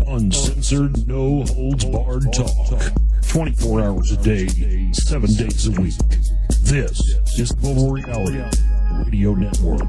Uncensored, no holds barred talk. 24 hours a day, 7 days a week. This is Global Reality Radio Network.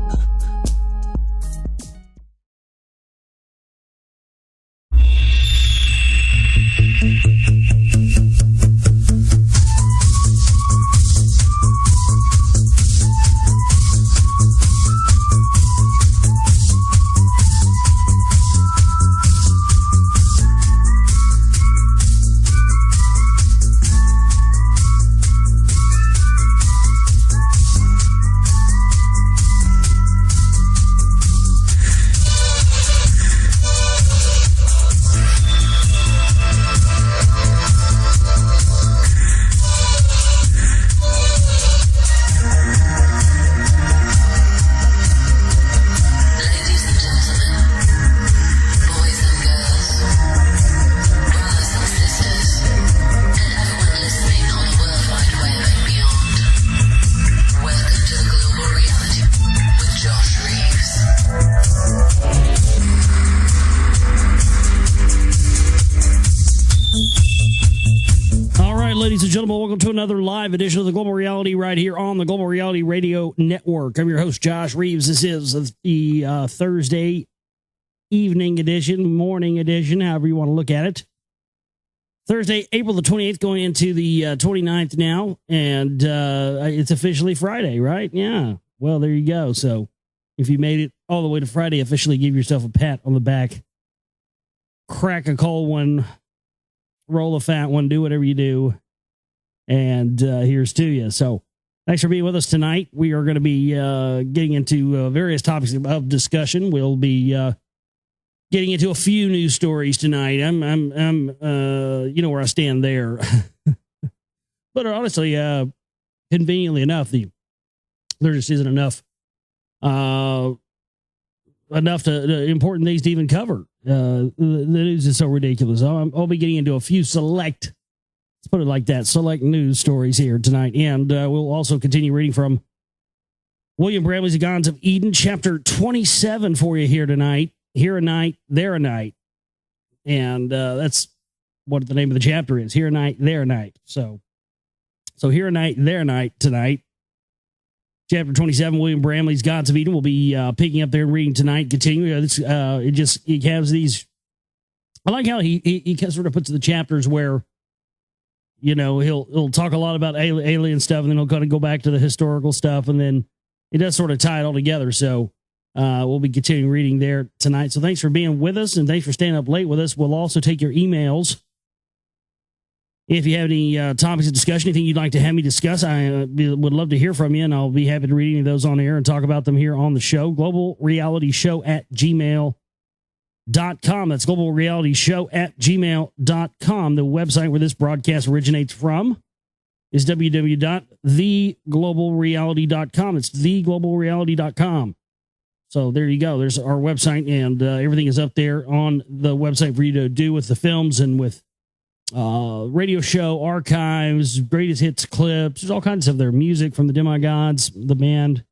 Welcome to another live edition of the Global Reality right here on the Global Reality Radio Network. I'm your host, Josh Reeves. This is the Thursday evening edition, morning edition, however you want to look at it. Thursday, April the 28th, going into the 29th now, and it's officially Friday, right? Yeah. Well, there you go. So if you made it all the way to Friday, officially give yourself a pat on the back, crack a cold one, roll a fat one, do whatever you do. And here's to you. So thanks for being with us tonight. We are going to be getting into various topics of discussion. We'll be getting into a few news stories tonight. I'm you know where I stand there. But honestly, conveniently enough, there just isn't enough important things to even cover. The news is so ridiculous. I'll be getting into a few select, let's put it like that, select news stories here tonight. And we'll also continue reading from William Bramley's The Gods of Eden, chapter 27 for you here tonight. Here a night, there a night. And that's what the name of the chapter is. Here a night, there a night. So here a night, there a night tonight. Chapter 27, William Bramley's Gods of Eden. We'll be picking up there and reading tonight. Continuing. It has these. I like how he sort of puts the chapters where, you know, he'll talk a lot about alien stuff, and then he'll kind of go back to the historical stuff, and then it does sort of tie it all together. So we'll be continuing reading there tonight. So thanks for being with us, and thanks for staying up late with us. We'll also take your emails. If you have any topics of discussion, anything you'd like to have me discuss, I would love to hear from you, and I'll be happy to read any of those on air and talk about them here on the show. globalrealityshow@gmail.com. That's globalrealityshow@gmail.com. The website where this broadcast originates from is www.theglobalreality.com. It's theglobalreality.com. So there you go. There's our website, and everything is up there on the website for you to do with the films and with radio show archives, greatest hits clips. There's all kinds of their music from the Demigods, the band,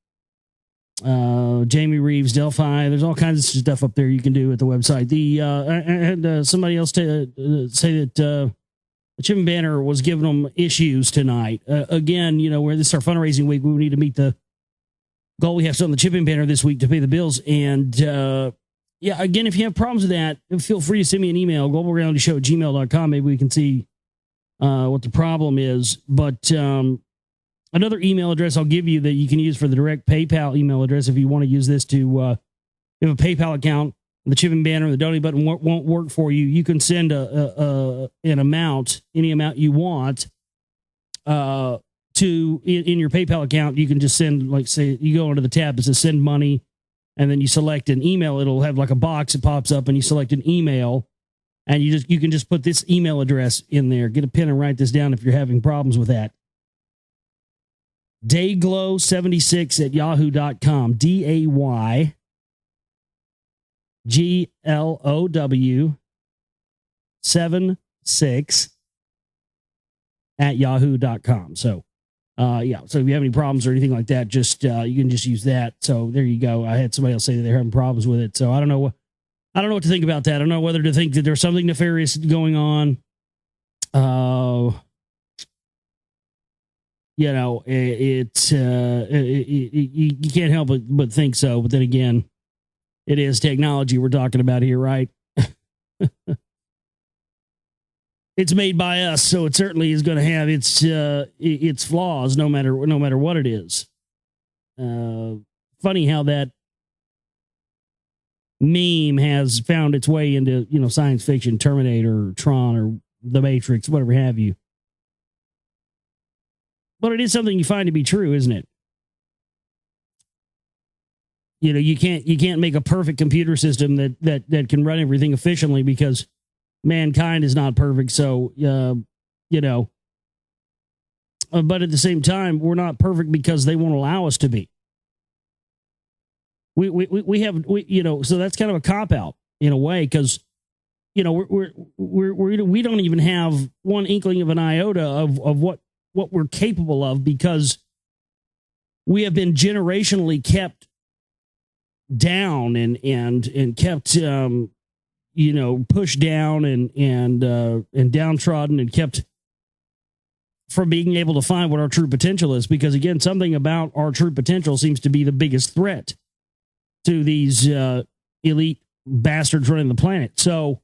Jamie Reeves, Delphi. There's all kinds of stuff up there you can do at the website. I had somebody else say that the Chip Banner was giving them issues tonight. Again, you know, where this is our fundraising week, we need to meet the goal we have set on the Chip Banner this week to pay the bills. And yeah, again, if you have problems with that, feel free to send me an email, globalrealityshow@gmail.com. Maybe we can see what the problem is. But another email address I'll give you that you can use for the direct PayPal email address if you want to use this to, if you have a PayPal account, the Chip Banner, the donate button won't work for you. You can send an amount, any amount you want, in your PayPal account. You can just send, like, say, you go into the tab that says send money, and then you select an email. It'll have like a box that pops up, and you select an email, and you can just put this email address in there. Get a pen and write this down if you're having problems with that. Dayglow76@yahoo.com. DAYGLOW76@yahoo.com. So yeah, so if you have any problems or anything like that, just you can just use that. So there you go. I had somebody else say that they're having problems with it. So I don't know I don't know what to think about that. I don't know whether to think that there's something nefarious going on. You know, you can't help but think so. But then again, it is technology we're talking about here, right? It's made by us, so it certainly is going to have its flaws, no matter what it is. Funny how that meme has found its way into science fiction, Terminator, or Tron, or The Matrix, whatever have you. But it is something you find to be true, isn't it? You can't make a perfect computer system that can run everything efficiently, because mankind is not perfect. So, but at the same time, we're not perfect because they won't allow us to be. We have so that's kind of a cop out in a way, because we don't even have one inkling of an iota of what we're capable of, because we have been generationally kept down and kept pushed down and downtrodden, and kept from being able to find what our true potential is. Because again, something about our true potential seems to be the biggest threat to these elite bastards running the planet. So,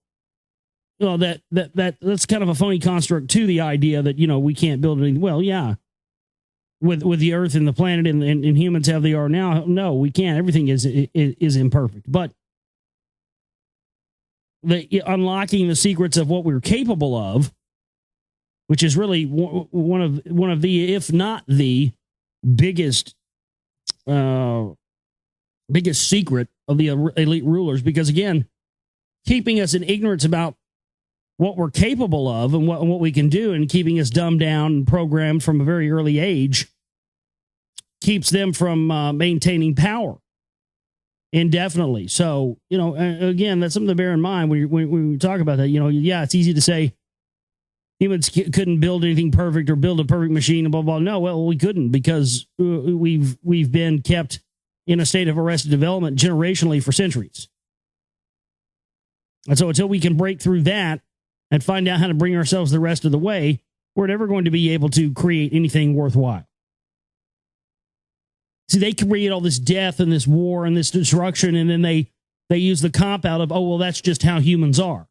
that's kind of a phony construct to the idea that we can't build anything. Well, yeah, with the Earth and the planet and humans have they are now. No, we can't. Everything is imperfect, but unlocking the secrets of what we're capable of, which is really one of the, if not the biggest secret of the elite rulers. Because again, keeping us in ignorance about what we're capable of and what we can do, and keeping us dumbed down and programmed from a very early age, keeps them from maintaining power indefinitely. So, again, that's something to bear in mind when we talk about that. Yeah, it's easy to say humans couldn't build anything perfect or build a perfect machine and blah, blah. No, well, we couldn't, because we've been kept in a state of arrested development generationally for centuries. And so until we can break through that and find out how to bring ourselves the rest of the way, we're never going to be able to create anything worthwhile. See, they create all this death and this war and this destruction, and then they use the cop out of, oh, well, that's just how humans are.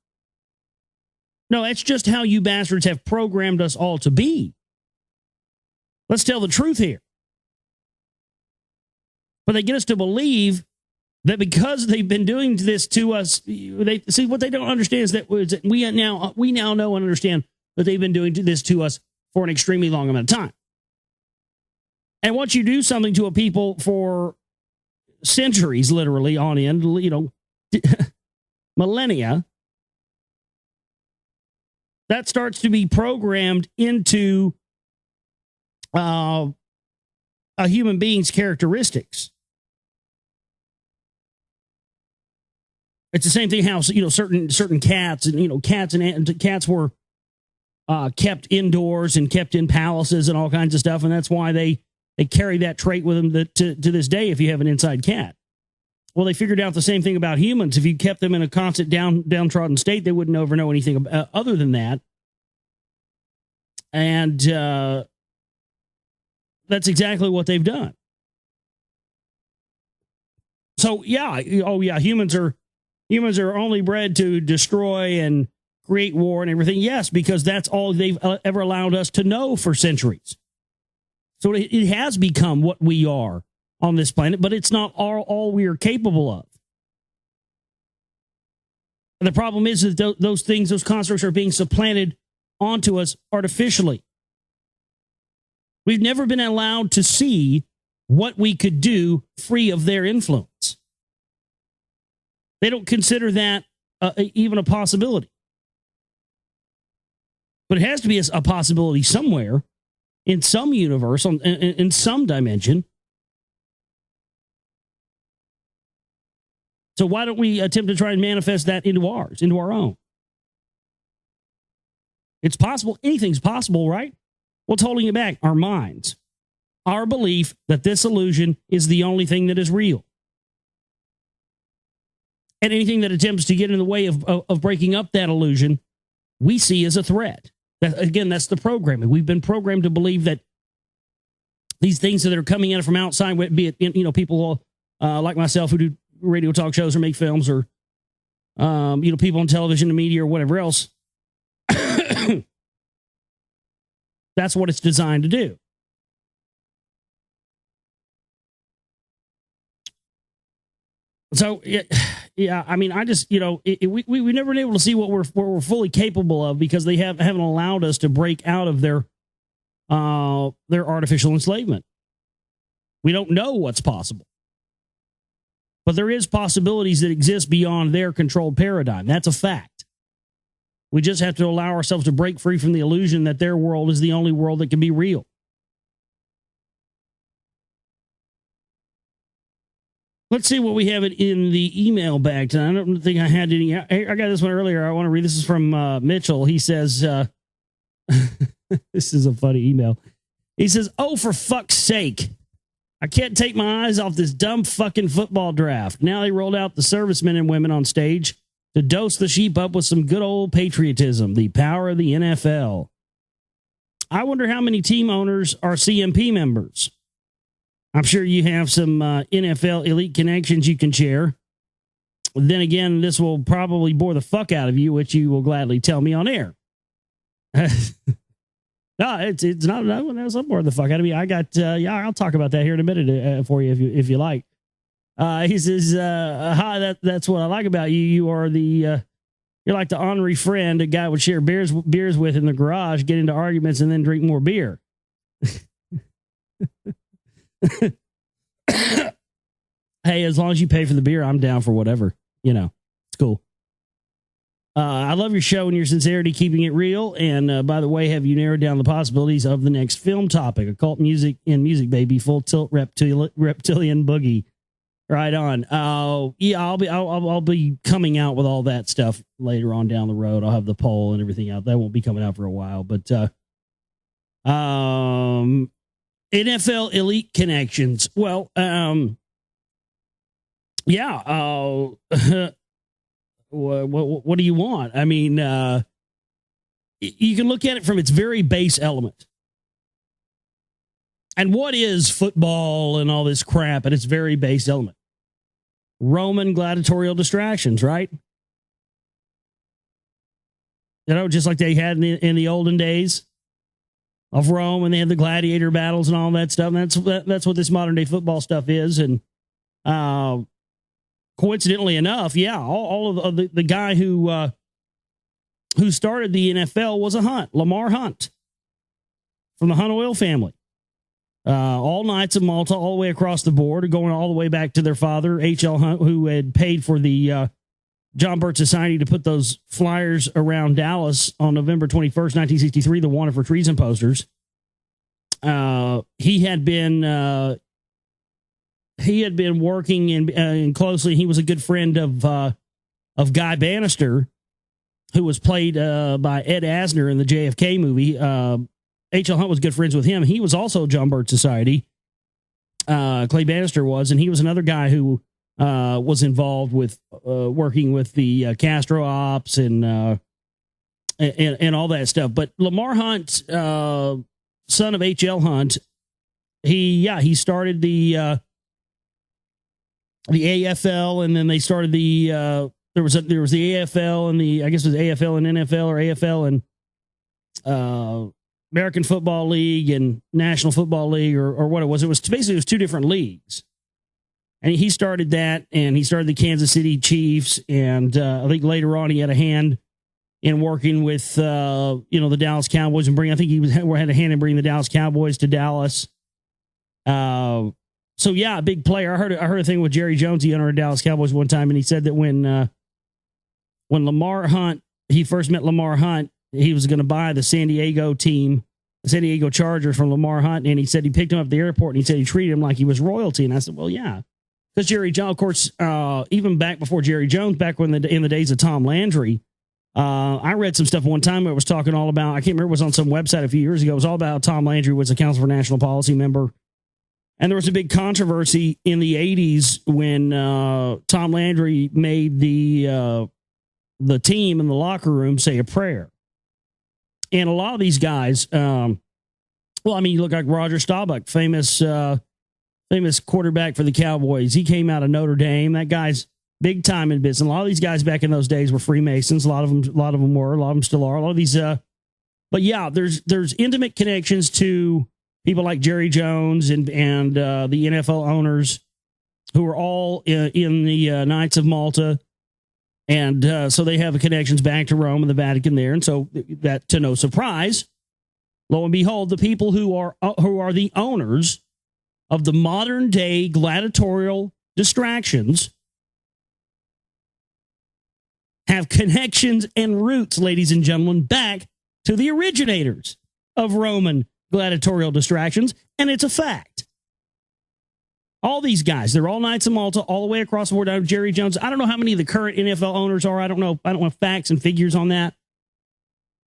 No, that's just how you bastards have programmed us all to be. Let's tell the truth here. But they get us to believe that because they've been doing this to us, what they don't understand is that we now know and understand that they've been doing this to us for an extremely long amount of time. And once you do something to a people for centuries, literally on end, millennia, that starts to be programmed into a human being's characteristics. It's the same thing how certain cats and cats were kept indoors and kept in palaces and all kinds of stuff, and that's why they carry that trait with them to this day. If you have an inside cat, well, they figured out the same thing about humans. If you kept them in a constant downtrodden state, they wouldn't ever know anything other than that. And that's exactly what they've done. So yeah, humans are only bred to destroy and create war and everything. Yes, because that's all they've ever allowed us to know for centuries. So it has become what we are on this planet, but it's not all we are capable of. And the problem is that those constructs are being supplanted onto us artificially. We've never been allowed to see what we could do free of their influence. They don't consider that even a possibility. But it has to be a possibility somewhere, in some universe, in some dimension. So why don't we attempt to try and manifest that into our own? It's possible. Anything's possible, right? What's holding it back? Our minds. Our belief that this illusion is the only thing that is real. And anything that attempts to get in the way of breaking up that illusion, we see as a threat. Again, that's the programming. We've been programmed to believe that these things that are coming in from outside, be it people like myself who do radio talk shows or make films, or people on television and media or whatever else, that's what it's designed to do. So, yeah, I mean, I just, we've never been able to see what we're fully capable of because they haven't allowed us to break out of their artificial enslavement. We don't know what's possible. But there is possibilities that exist beyond their controlled paradigm. That's a fact. We just have to allow ourselves to break free from the illusion that their world is the only world that can be real. Let's see what we have in the email bag tonight. I don't think I had any. I got this one earlier. I want to read. This is from Mitchell. He says, this is a funny email. He says, "Oh, for fuck's sake. I can't take my eyes off this dumb fucking football draft. Now they rolled out the servicemen and women on stage to dose the sheep up with some good old patriotism, the power of the NFL. I wonder how many team owners are CMP members. I'm sure you have some NFL elite connections you can share. Then again, this will probably bore the fuck out of you, which you will gladly tell me on air." No, it's not. That's not bore the fuck out of me. I got. I'll talk about that here in a minute for you if you like. He says, "Hi, that's what I like about you. You are you're like the ornery friend a guy would share beers with in the garage, get into arguments, and then drink more beer." Hey, as long as you pay for the beer, I'm down for whatever. It's cool. I love your show and your sincerity, keeping it real. And by the way, have you narrowed down the possibilities of the next film topic? Occult music and music, baby. Full tilt reptilian boogie. Right on. Yeah, I'll be coming out with all that stuff later on down the road. I'll have the poll and everything out. That won't be coming out for a while, but NFL elite connections. Well, yeah. What do you want? I mean, you can look at it from its very base element. And what is football and all this crap at its very base element? Roman gladiatorial distractions, right? Just like they had in the olden days of Rome, when they had the gladiator battles and all that stuff. That's what this modern day football stuff is. And coincidentally enough, yeah, all of the guy who started the NFL was a Hunt, Lamar Hunt, from the Hunt oil family. All Knights of Malta, all the way across the board, going all the way back to their father, H.L. Hunt, who had paid for the John Birch Society to put those flyers around Dallas on November 21st, 1963, the Wanted for Treason posters. He had been working in closely. He was a good friend of Guy Bannister, who was played by Ed Asner in the JFK movie. H.L. Hunt was good friends with him. He was also John Birch Society. Clay Bannister was, and he was another guy who was involved with working with the Castro ops and all that stuff. But Lamar Hunt, son of H.L. Hunt, he started the AFL, and then they started there was the AFL and I guess it was AFL and NFL, or AFL and American Football League and National Football League, or what it was. It was basically two different leagues. And he started that, and he started the Kansas City Chiefs, and I think later on he had a hand in working with the Dallas Cowboys and I think he had a hand in bringing the Dallas Cowboys to Dallas. So yeah, a big player. I heard a thing with Jerry Jones, the owner of Dallas Cowboys, one time, and he said that when Lamar Hunt, he first met Lamar Hunt, he was going to buy the San Diego team, the San Diego Chargers, from Lamar Hunt, and he said he picked him up at the airport, and he said he treated him like he was royalty. And I said, well, yeah, because Jerry Jones, of course, even back before Jerry Jones, back in the days of Tom Landry, I read some stuff one time where it was talking all about, I can't remember, it was on some website a few years ago. It was all about Tom Landry was a Council for National Policy member. And there was a big controversy in the 80s when Tom Landry made the team in the locker room say a prayer. And a lot of these guys, you look like Roger Staubach, famous quarterback for the Cowboys. He came out of Notre Dame. That guy's big time in business. A lot of these guys back in those days were Freemasons. A lot of them were. A lot of them still are. A lot of these, but yeah, there's intimate connections to people like Jerry Jones and the NFL owners who are all in the Knights of Malta. And so they have connections back to Rome and the Vatican there. And so that, to no surprise, lo and behold, the people who are the owners of the modern day gladiatorial distractions have connections and roots, ladies and gentlemen, back to the originators of Roman gladiatorial distractions. And it's a fact. All these guys, they're all Knights of Malta, all the way across the board down to Jerry Jones. I don't know how many of the current NFL owners are. I don't know. I don't have facts and figures on that.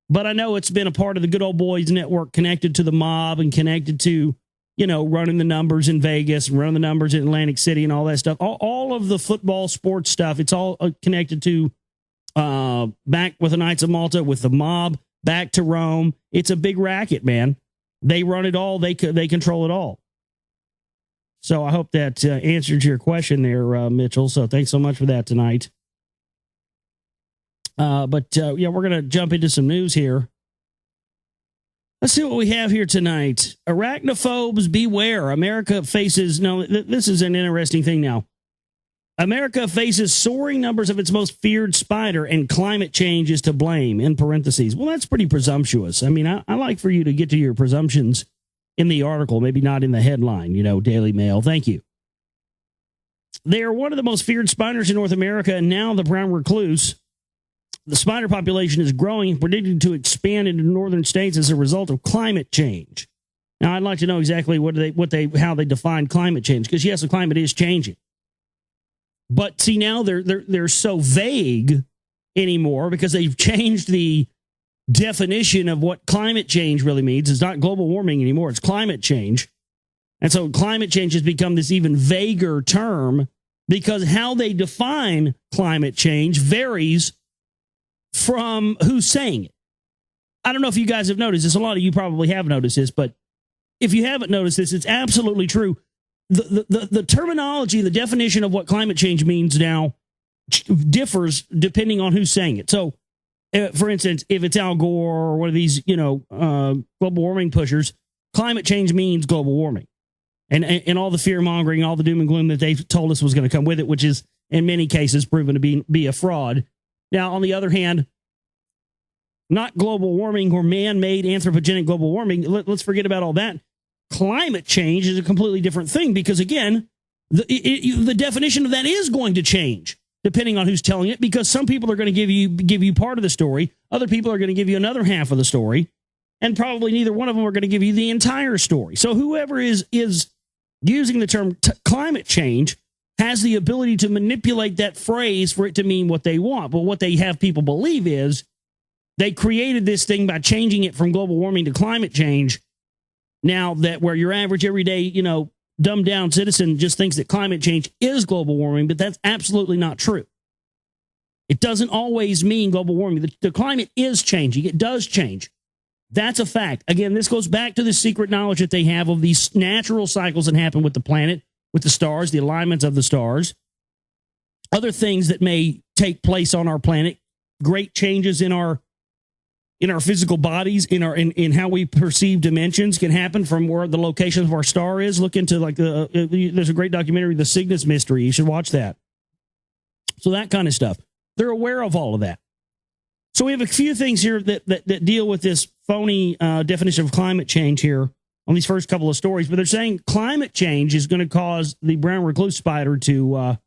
But I know it's been a part of the Good Old Boys network, connected to the mob and connected to, running the numbers in Vegas and running the numbers in Atlantic City and all that stuff. All of the football sports stuff, it's all connected to back with the Knights of Malta, with the mob, back to Rome. It's a big racket, man. They run it all. They control it all. So I hope that answered your question there, Mitchell. So thanks so much for that tonight. We're going to jump into some news here. Let's see what we have here tonight. Arachnophobes beware. America faces, this is an interesting thing now. America faces soaring numbers of its most feared spider, and climate change is to blame, in parentheses. Well, that's pretty presumptuous. I mean, I like for you to get to your presumptions in the article, maybe not in the headline, Daily Mail. Thank you. They are one of the most feared spiders in North America, and now the brown recluse. The spider population is growing and predicted to expand into northern states as a result of climate change. Now, I'd like to know exactly how they define climate change, because yes, the climate is changing. But see, now they're so vague anymore because they've changed the definition of what climate change really means. It's not global warming anymore. It's climate change. And so climate change has become this even vaguer term because how they define climate change varies from who's saying it. I don't know if you guys have noticed this. A lot of you probably have noticed this, but if you haven't noticed this, it's absolutely true. The terminology, the definition of what climate change means now differs depending on who's saying it. So, for instance, if it's Al Gore or one of these, global warming pushers, climate change means global warming. And all the fear mongering, all the doom and gloom that they told us was going to come with it, which is in many cases proven to be a fraud. Now, on the other hand, not global warming or man-made anthropogenic global warming. Let's forget about all that. Climate change is a completely different thing because, again, the definition of that is going to change depending on who's telling it, because some people are going to give you part of the story. Other people are going to give you another half of the story. And probably neither one of them are going to give you the entire story. So whoever is using the term climate change has the ability to manipulate that phrase for it to mean what they want. But what they have people believe is they created this thing by changing it from global warming to climate change. Now that where your average everyday, dumbed down citizen just thinks that climate change is global warming, but that's absolutely not true. It doesn't always mean global warming. The climate is changing. It does change. That's a fact. Again, this goes back to the secret knowledge that they have of these natural cycles that happen with the planet, with the stars, the alignments of the stars, other things that may take place on our planet, great changes in our physical bodies, in how we perceive dimensions can happen from where the location of our star is. Look into there's a great documentary, The Cygnus Mystery. You should watch that. So that kind of stuff. They're aware of all of that. So we have a few things here that deal with this phony definition of climate change here on these first couple of stories. But they're saying climate change is going to cause the brown recluse spider to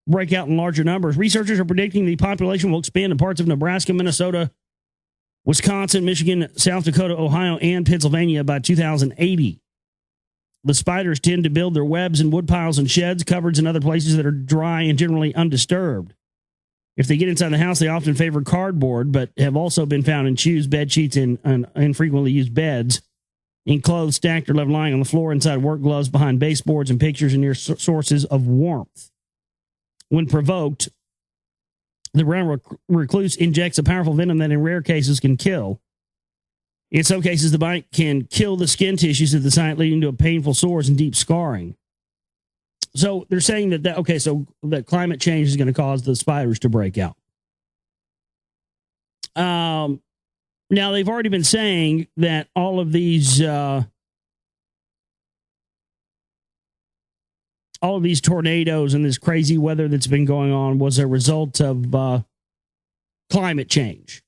break out in larger numbers. Researchers are predicting the population will expand in parts of Nebraska, Minnesota, Wisconsin, Michigan, South Dakota, Ohio, and Pennsylvania by 2080. The spiders tend to build their webs in wood piles and sheds, cupboards, and other places that are dry and generally undisturbed. If they get inside the house, they often favor cardboard, but have also been found in shoes, bed sheets, and infrequently used beds. in clothes stacked or left lying on the floor, inside work gloves, behind baseboards, and pictures and near sources of warmth. When provoked, the brown recluse injects a powerful venom that in rare cases can kill. In some cases, the bite can kill the skin tissues at the site, leading to painful sores and deep scarring. So they're saying that climate change is going to cause the spiders to break out. Now, they've already been saying that all of these tornadoes and this crazy weather that's been going on was a result of climate change.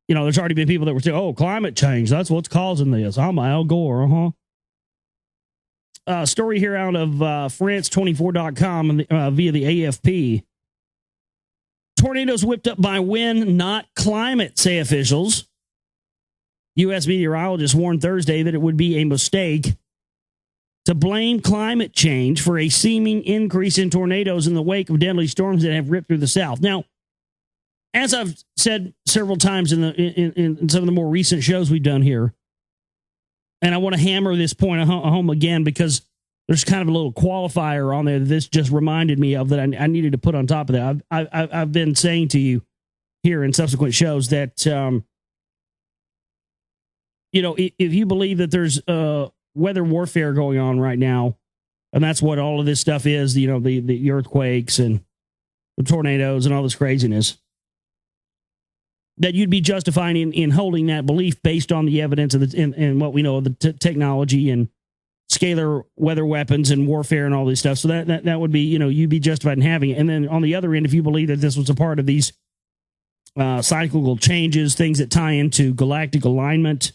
You know, there's already been people that were saying, climate change, that's what's causing this. I'm Al Gore, story here out of France24.com via the AFP. Tornadoes whipped up by wind, not climate, say officials. U.S. meteorologists warned Thursday that it would be a mistake to blame climate change for a seeming increase in tornadoes in the wake of deadly storms that have ripped through the South. Now, as I've said several times in some of the more recent shows we've done here, and I want to hammer this point home again because there's kind of a little qualifier on there that this just reminded me of that I needed to put on top of that. I've been saying to you here in subsequent shows that, if you believe that there's weather warfare going on right now, and that's what all of this stuff is, the earthquakes and the tornadoes and all this craziness, that you'd be justifying in holding that belief based on the evidence of and what we know of the technology and scalar weather weapons and warfare and all this stuff. So that would be, you'd be justified in having it. And then on the other end, if you believe that this was a part of these cyclical changes, things that tie into galactic alignment,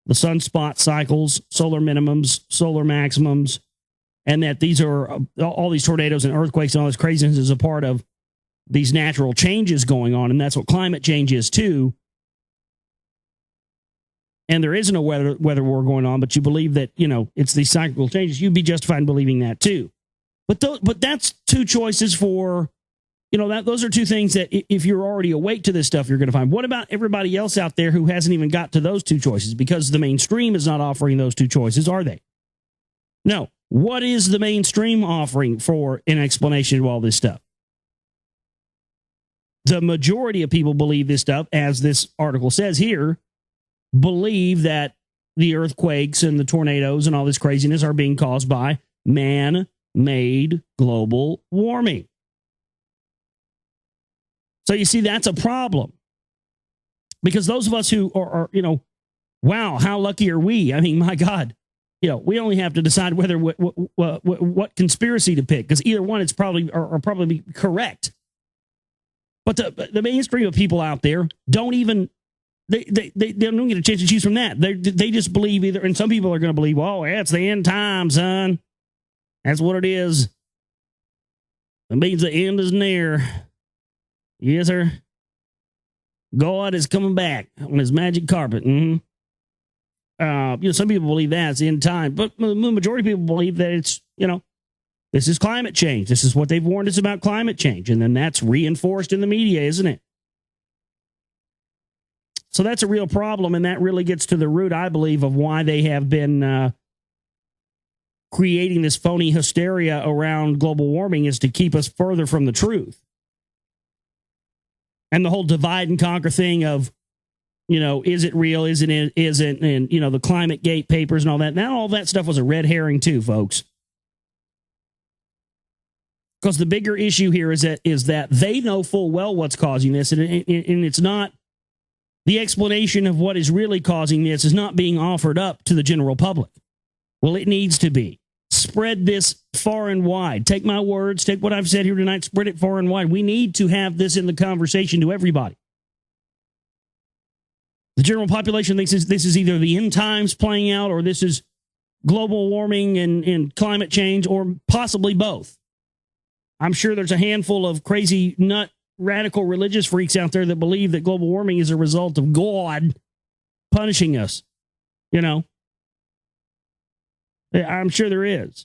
the sunspot cycles, solar minimums, solar maximums, and that these are all these tornadoes and earthquakes and all this craziness is a part of these natural changes going on, and that's what climate change is too. And there isn't a weather war going on, but you believe that, it's these cyclical changes, you'd be justified in believing that too. But that's two choices for, those are two things that if you're already awake to this stuff, you're going to find. What about everybody else out there who hasn't even got to those two choices? Because the mainstream is not offering those two choices, are they? No. What is the mainstream offering for an explanation of all this stuff? The majority of people believe this stuff, as this article says here, believe that the earthquakes and the tornadoes and all this craziness are being caused by man-made global warming. So you see, that's a problem. Because those of us who are wow, how lucky are we? I mean, my God, we only have to decide whether what conspiracy to pick, because either one is probably correct. But the mainstream of people out there don't even they don't get a chance to choose from that. They just believe either, and some people are going to believe, it's the end time, son. That's what it is. It means the end is near. Yes, sir. God is coming back on his magic carpet. Some people believe that it's the end time, but the majority of people believe that it's this is climate change. This is what they've warned us about climate change. And then that's reinforced in the media, isn't it? So that's a real problem. And that really gets to the root, I believe, of why they have been creating this phony hysteria around global warming, is to keep us further from the truth. And the whole divide and conquer thing of, is it real? Isn't it? Isn't? And, the Climate Gate papers and all that. Now, all that stuff was a red herring too, folks. Because the bigger issue here is that they know full well what's causing this, and it's not the explanation of what is really causing this is not being offered up to the general public. Well, it needs to be. Spread this far and wide. Take my words, take what I've said here tonight, spread it far and wide. We need to have this in the conversation to everybody. The general population thinks this is either the end times playing out, or this is global warming and climate change, or possibly both. I'm sure there's a handful of crazy, nut, radical religious freaks out there that believe that global warming is a result of God punishing us. I'm sure there is.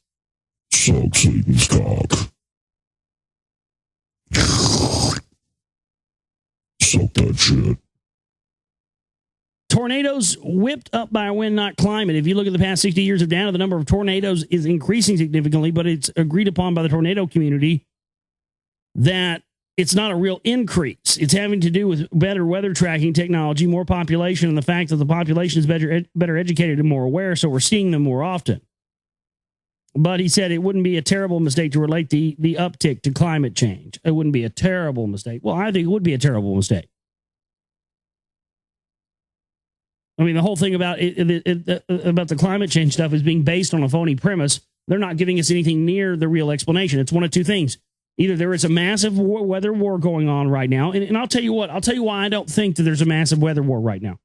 Suck Satan's cock. Suck that shit. tornadoes whipped up by a wind, not climate. If you look at the past 60 years of data, the number of tornadoes is increasing significantly, but it's agreed upon by the tornado community that it's not a real increase. It's having to do with better weather tracking technology, more population, and the fact that the population is better educated and more aware, so we're seeing them more often. But he said it wouldn't be a terrible mistake to relate the uptick to climate change. It wouldn't be a terrible mistake. Well, I think it would be a terrible mistake. I mean, the whole thing about about the climate change stuff is being based on a phony premise. They're not giving us anything near the real explanation. It's one of two things. Either there is a massive weather war going on right now, and I'll tell you what, I'll tell you why I don't think that there's a massive weather war right now.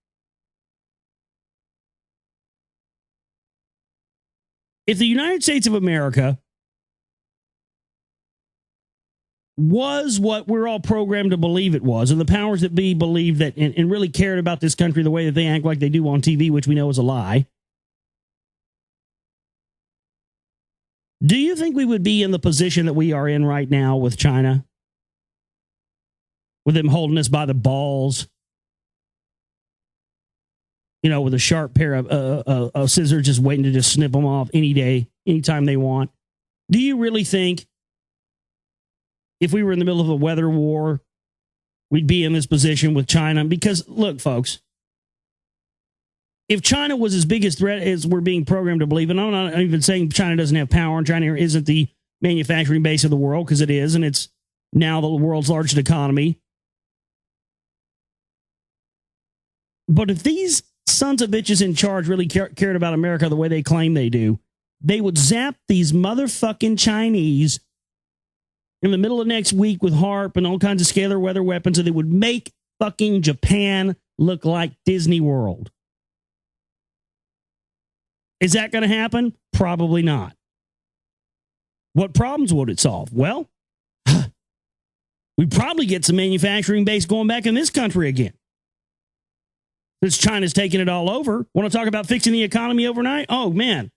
If the United States of America was what we're all programmed to believe it was, and the powers that be believed that and really cared about this country the way that they act like they do on TV, which we know is a lie, do you think we would be in the position that we are in right now with China? With them holding us by the balls? You know, with a sharp pair of scissors just waiting to just snip them off any day, anytime they want. Do you really think if we were in the middle of a weather war, we'd be in this position with China? Because, look, folks, if China was as big a threat as we're being programmed to believe, and I'm not even saying China doesn't have power and China isn't the manufacturing base of the world, because it is, and it's now the world's largest economy. But if these sons of bitches in charge really cared about America the way they claim they do, they would zap these motherfucking Chinese in the middle of next week with HARP and all kinds of scalar weather weapons, and they would make fucking Japan look like Disney World. Is that going to happen? Probably not. What problems would it solve? Well, we'd probably get some manufacturing base going back in this country again. Since China's taking it all over. Want to talk about fixing the economy overnight? Oh, man.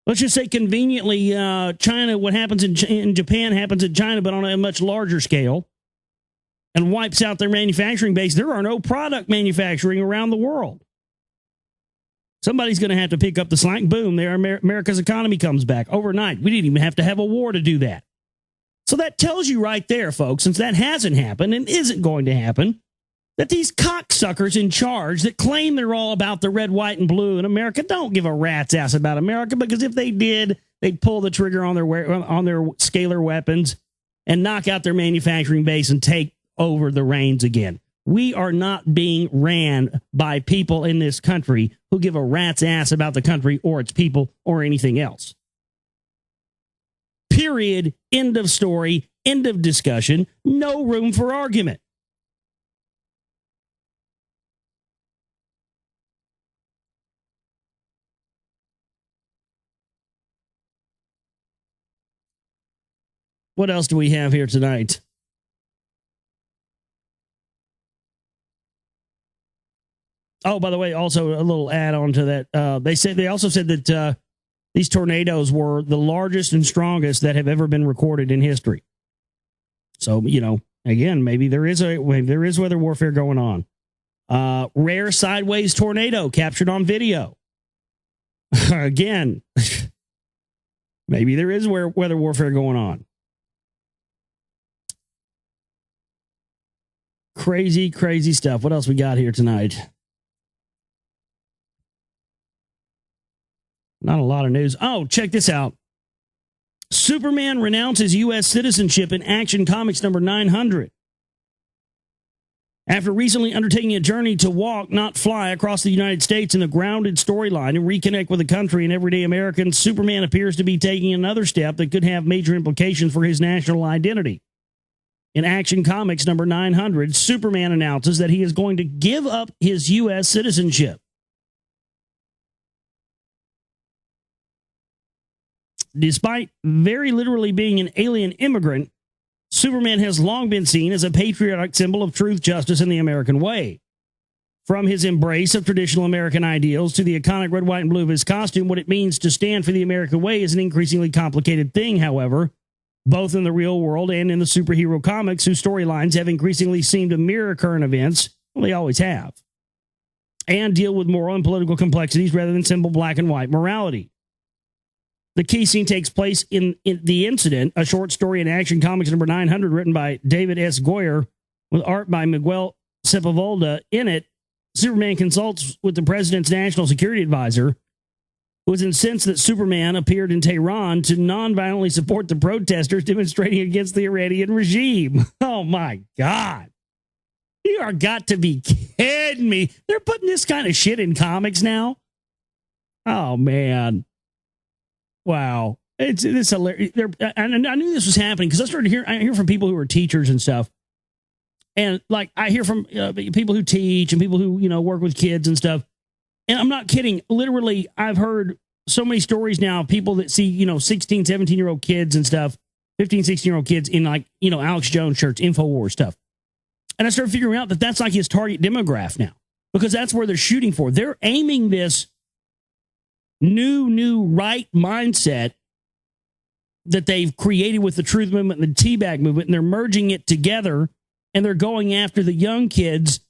Let's just say conveniently, China, what happens in Japan happens in China, but on a much larger scale, and wipes out their manufacturing base. There are no product manufacturing around the world. Somebody's going to have to pick up the slack. Boom, there America's economy comes back overnight. We didn't even have to have a war to do that. So that tells you right there, folks, since that hasn't happened and isn't going to happen, that these cocksuckers in charge that claim they're all about the red, white, and blue in America don't give a rat's ass about America, because if they did, they'd pull the trigger on their scalar weapons and knock out their manufacturing base and take over the reins again. We are not being ran by people in this country who give a rat's ass about the country or its people or anything else. Period. End of story. End of discussion. No room for argument. What else do we have here tonight? Oh, by the way, also a little add on to that. They also said that these tornadoes were the largest and strongest that have ever been recorded in history. So, you know, again, maybe there is weather warfare going on. Rare sideways tornado captured on video. Again, maybe there is weather warfare going on. Crazy, crazy stuff. What else we got here tonight? Not a lot of news. Oh, check this out. Superman renounces U.S. citizenship in Action Comics number 900. After recently undertaking a journey to walk, not fly, across the United States in a grounded storyline and reconnect with the country and everyday Americans, Superman appears to be taking another step that could have major implications for his national identity. In Action Comics number 900, Superman announces that he is going to give up his U.S. citizenship. Despite very literally being an alien immigrant, Superman has long been seen as a patriotic symbol of truth, justice, and the American way. From his embrace of traditional American ideals to the iconic red, white, and blue of his costume, what it means to stand for the American way is an increasingly complicated thing, however, both in the real world and in the superhero comics, whose storylines have increasingly seemed to mirror current events. Well, they always have. and deal with moral and political complexities rather than simple black and white morality. The key scene takes place in The Incident, a short story in Action Comics number 900, written by David S. Goyer, with art by Miguel Sepulveda. In it, Superman consults with the president's national security advisor, who was incensed that Superman appeared in Tehran to non-violently support the protesters demonstrating against the Iranian regime. Oh, my God. You are got to be kidding me. They're putting this kind of shit in comics now? Oh, man. Wow. It's hilarious. And I knew this was happening because I hear from people who are teachers and stuff. And like I hear from people who teach and people who, work with kids and stuff. And I'm not kidding. Literally, I've heard so many stories now of people that see, 16, 17-year-old kids and stuff, 15, 16-year-old kids in Alex Jones shirts, InfoWars stuff. And I started figuring out that that's like his target demographic now because that's where they're shooting for. They're aiming this new right mindset that they've created with the truth movement and the teabag movement, and they're merging it together, and they're going after the young kids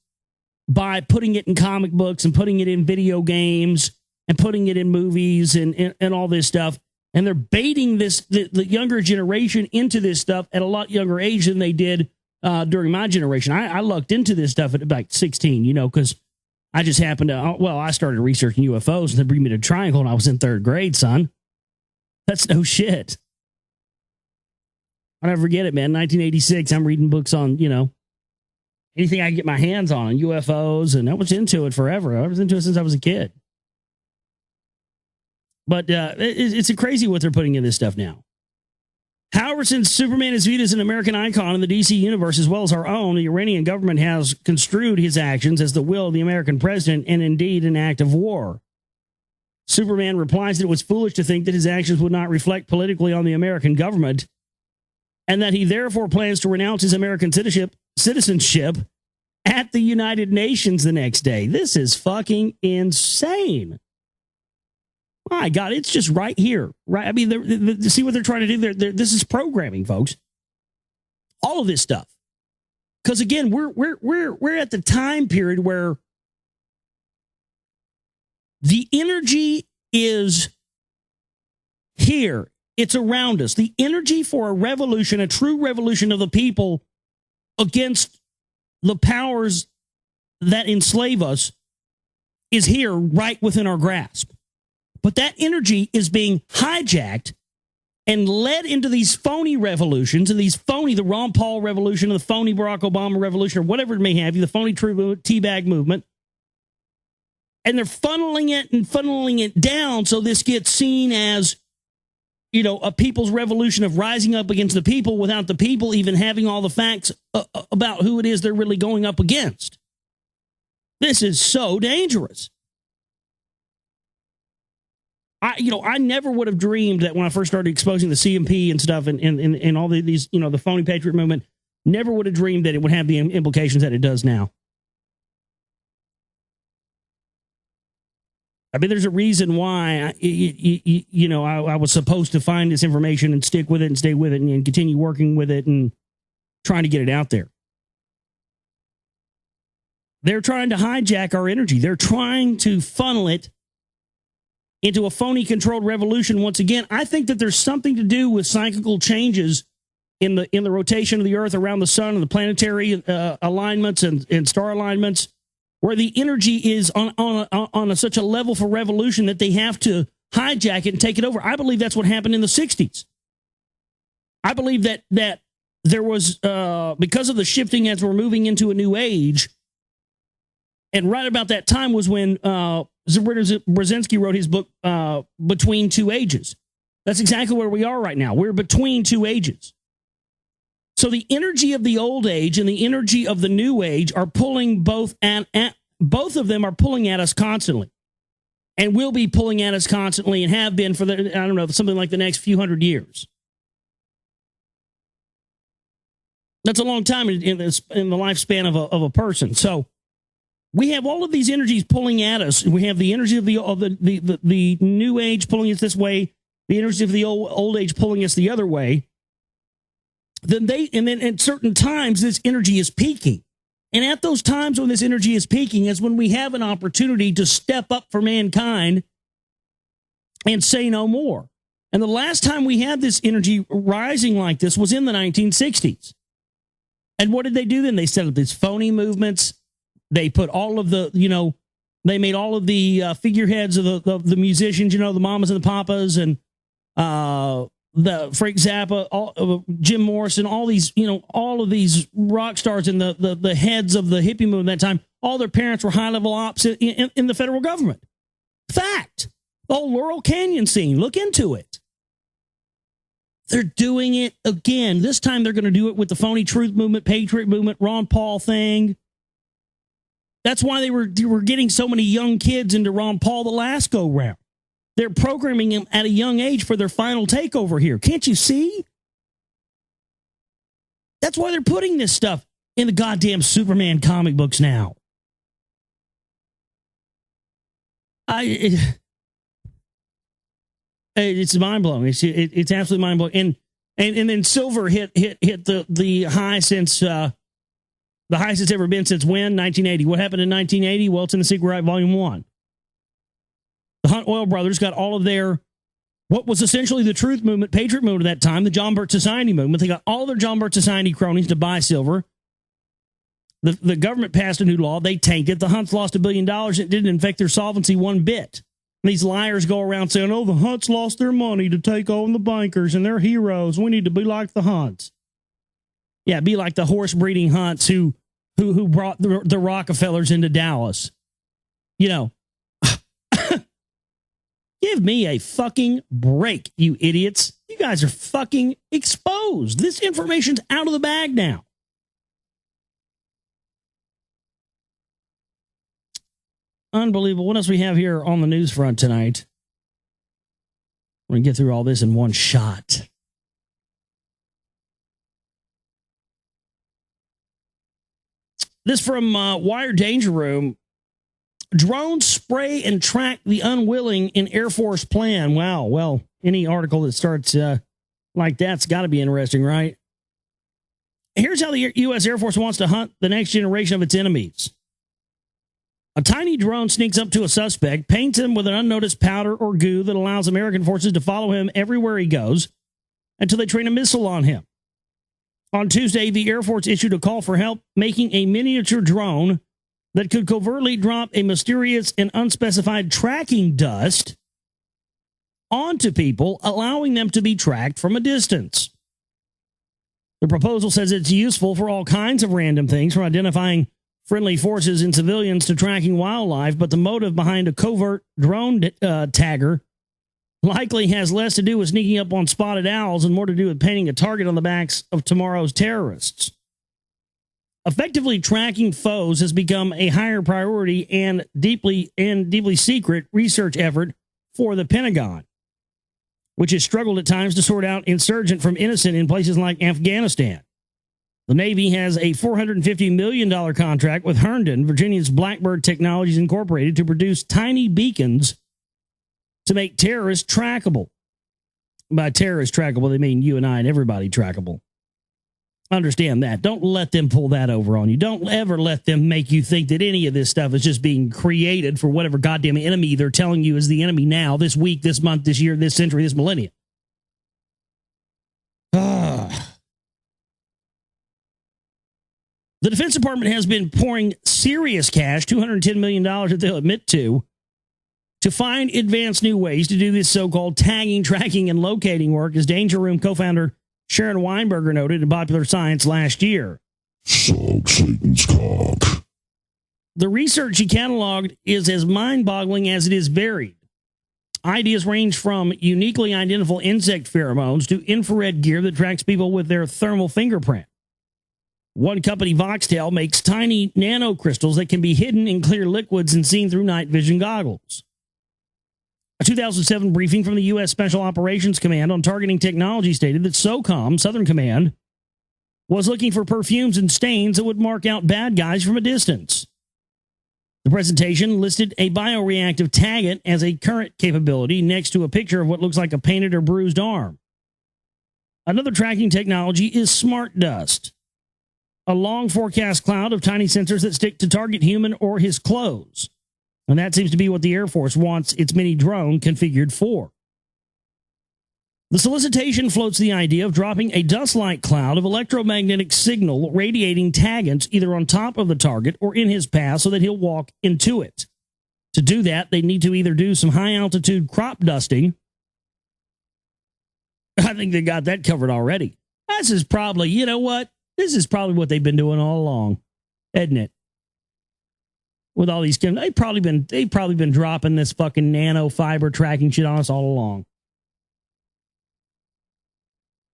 by putting it in comic books and putting it in video games and putting it in movies and all this stuff. And they're baiting the younger generation into this stuff at a lot younger age than they did during my generation. I lucked into this stuff at like 16, because I just happened to, I started researching UFOs and the Bermuda Triangle and I was in third grade, son. That's no shit. I'll never forget it, man. 1986, I'm reading books on, anything I can get my hands on UFOs, and I was into it forever. I was into it since I was a kid. But it's crazy what they're putting in this stuff now. However, since Superman is viewed as an American icon in the DC universe as well as our own, the Iranian government has construed his actions as the will of the American president and indeed an act of war. Superman replies that it was foolish to think that his actions would not reflect politically on the American government and that he therefore plans to renounce his American citizenship at the United Nations the next day. This is fucking insane. My God, it's just right here, right? I mean, see what they're trying to do there. This is programming, folks. All of this stuff, because again, we're at the time period where the energy is here. It's around us. The energy for a revolution, a true revolution of the people against the powers that enslave us, is here, right within our grasp. But that energy is being hijacked and led into these phony revolutions and the Ron Paul revolution, or the phony Barack Obama revolution, or whatever it may have you, the phony teabag movement. And they're funneling it down so this gets seen as, a people's revolution of rising up against the people without the people even having all the facts about who it is they're really going up against. This is so dangerous. I never would have dreamed that when I first started exposing the CMP and stuff and all these, the phony patriot movement, never would have dreamed that it would have the implications that it does now. I mean, there's a reason why, I was supposed to find this information and stick with it and stay with it and continue working with it and trying to get it out there. They're trying to hijack our energy. They're trying to funnel it into a phony controlled revolution. Once again, I think that there's something to do with cyclical changes in the rotation of the Earth around the sun and the planetary alignments and star alignments, where the energy is on such a level for revolution that they have to hijack it and take it over. I believe that's what happened in the 60s. I believe that there was, because of the shifting as we're moving into a new age, and right about that time was when Brzezinski wrote his book, Between Two Ages. That's exactly where we are right now. We're between two ages. So the energy of the old age and the energy of the new age are pulling both of them are pulling at us constantly, and will be pulling at us constantly, and have been for something like the next few hundred years. That's a long time in the lifespan of a person. So we have all of these energies pulling at us. We have the energy of the new age pulling us this way, the energy of the old age pulling us the other way. Then at certain times, this energy is peaking. And at those times when this energy is peaking is when we have an opportunity to step up for mankind and say no more. And the last time we had this energy rising like this was in the 1960s. And what did they do then? They set up these phony movements. They put all of the, they made all of the figureheads of the musicians, the mamas and the papas, and the Frank Zappa, Jim Morrison, all these, all of these rock stars and the heads of the hippie movement at that time. All their parents were high-level ops in the federal government. Fact. The whole Laurel Canyon scene. Look into it. They're doing it again. This time they're going to do it with the phony truth movement, patriot movement, Ron Paul thing. That's why they were getting so many young kids into Ron Paul the last go round. They're programming them at a young age for their final takeover here. Can't you see? That's why they're putting this stuff in the goddamn Superman comic books now. It's mind blowing. It's absolutely mind blowing. And then silver hit the high since the highest it's ever been since when? 1980. What happened in 1980? Well, it's in the Secret Right Volume 1. The Hunt Oil Brothers got all of their, what was essentially the truth movement, patriot movement at that time, the John Birch Society movement. They got all their John Birch Society cronies to buy silver. The government passed a new law. They tanked it. The Hunts lost $1 billion. It didn't affect their solvency one bit. These liars go around saying, oh, the Hunts lost their money to take on the bankers and they're heroes. We need to be like the Hunts. Yeah, be like the horse breeding Hunts who brought the Rockefellers into Dallas. Give me a fucking break, you idiots. You guys are fucking exposed. This information's out of the bag now. Unbelievable. What else we have here on the news front tonight? We're going to get through all this in one shot. This from Wire Danger Room. Drones spray and track the unwilling in Air Force plan. Wow. Well, any article that starts like that's got to be interesting, right? Here's how the U.S. Air Force wants to hunt the next generation of its enemies. A tiny drone sneaks up to a suspect, paints him with an unnoticed powder or goo that allows American forces to follow him everywhere he goes until they train a missile on him. On Tuesday, the Air Force issued a call for help making a miniature drone that could covertly drop a mysterious and unspecified tracking dust onto people, allowing them to be tracked from a distance. The proposal says it's useful for all kinds of random things, from identifying friendly forces and civilians to tracking wildlife, but the motive behind a covert drone tagger likely has less to do with sneaking up on spotted owls and more to do with painting a target on the backs of tomorrow's terrorists. Effectively tracking foes has become a higher priority and deeply secret research effort for the Pentagon, which has struggled at times to sort out insurgent from innocent in places like Afghanistan. The Navy has a $450 million contract with Herndon, Virginia's Blackbird Technologies Incorporated, to produce tiny beacons to make terrorists trackable. By terrorists trackable, they mean you and I and everybody trackable. Understand that. Don't let them pull that over on you. Don't ever let them make you think that any of this stuff is just being created for whatever goddamn enemy they're telling you is the enemy now, this week, this month, this year, this century, this millennium. The Defense Department has been pouring serious cash, $210 million that they'll admit to find advanced new ways to do this so-called tagging, tracking, and locating work, as Danger Room co-founder Sharon Weinberger noted in Popular Science last year. Suck Satan's cock. The research he cataloged is as mind-boggling as it is varied. Ideas range from uniquely identifiable insect pheromones to infrared gear that tracks people with their thermal fingerprint. One company, Voxtel, makes tiny nanocrystals that can be hidden in clear liquids and seen through night vision goggles. A 2007 briefing from the U.S. Special Operations Command on targeting technology stated that SOCOM, Southern Command, was looking for perfumes and stains that would mark out bad guys from a distance. The presentation listed a bioreactive taggant as a current capability next to a picture of what looks like a painted or bruised arm. Another tracking technology is smart dust. a long forecast cloud of tiny sensors that stick to target human or his clothes. And that seems to be what the Air Force wants its mini drone configured for. The solicitation floats the idea of dropping a dust-like cloud of electromagnetic signal radiating tagans either on top of the target or in his path so that he'll walk into it. To do that, they need to either do some high-altitude crop dusting. I think they got that covered already. This is probably, you know what? This is probably what they've been doing all along, isn't it? With all these, they've probably been dropping this fucking nanofiber tracking shit on us all along.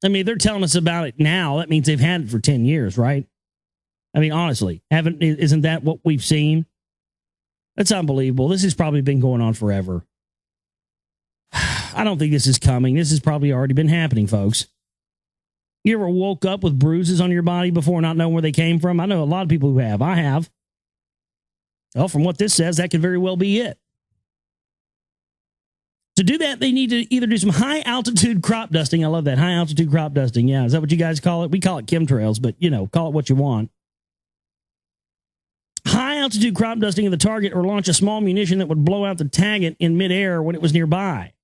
I mean, they're telling us about it now. That means they've had it for 10 years, right? I mean, honestly, isn't that what we've seen? That's unbelievable. This has probably been going on forever. I don't think this is coming. This has probably already been happening, folks. You ever woke up with bruises on your body before, not knowing where they came from? I know a lot of people who have. I have. Well, from what this says, that could very well be it. To do that, they need to either do some high-altitude crop dusting. I love that. High-altitude crop dusting. Yeah, is that what you guys call it? We call it chemtrails, but, you know, call it what you want. High-altitude crop dusting of the target or launch a small munition that would blow out the target in midair when it was nearby.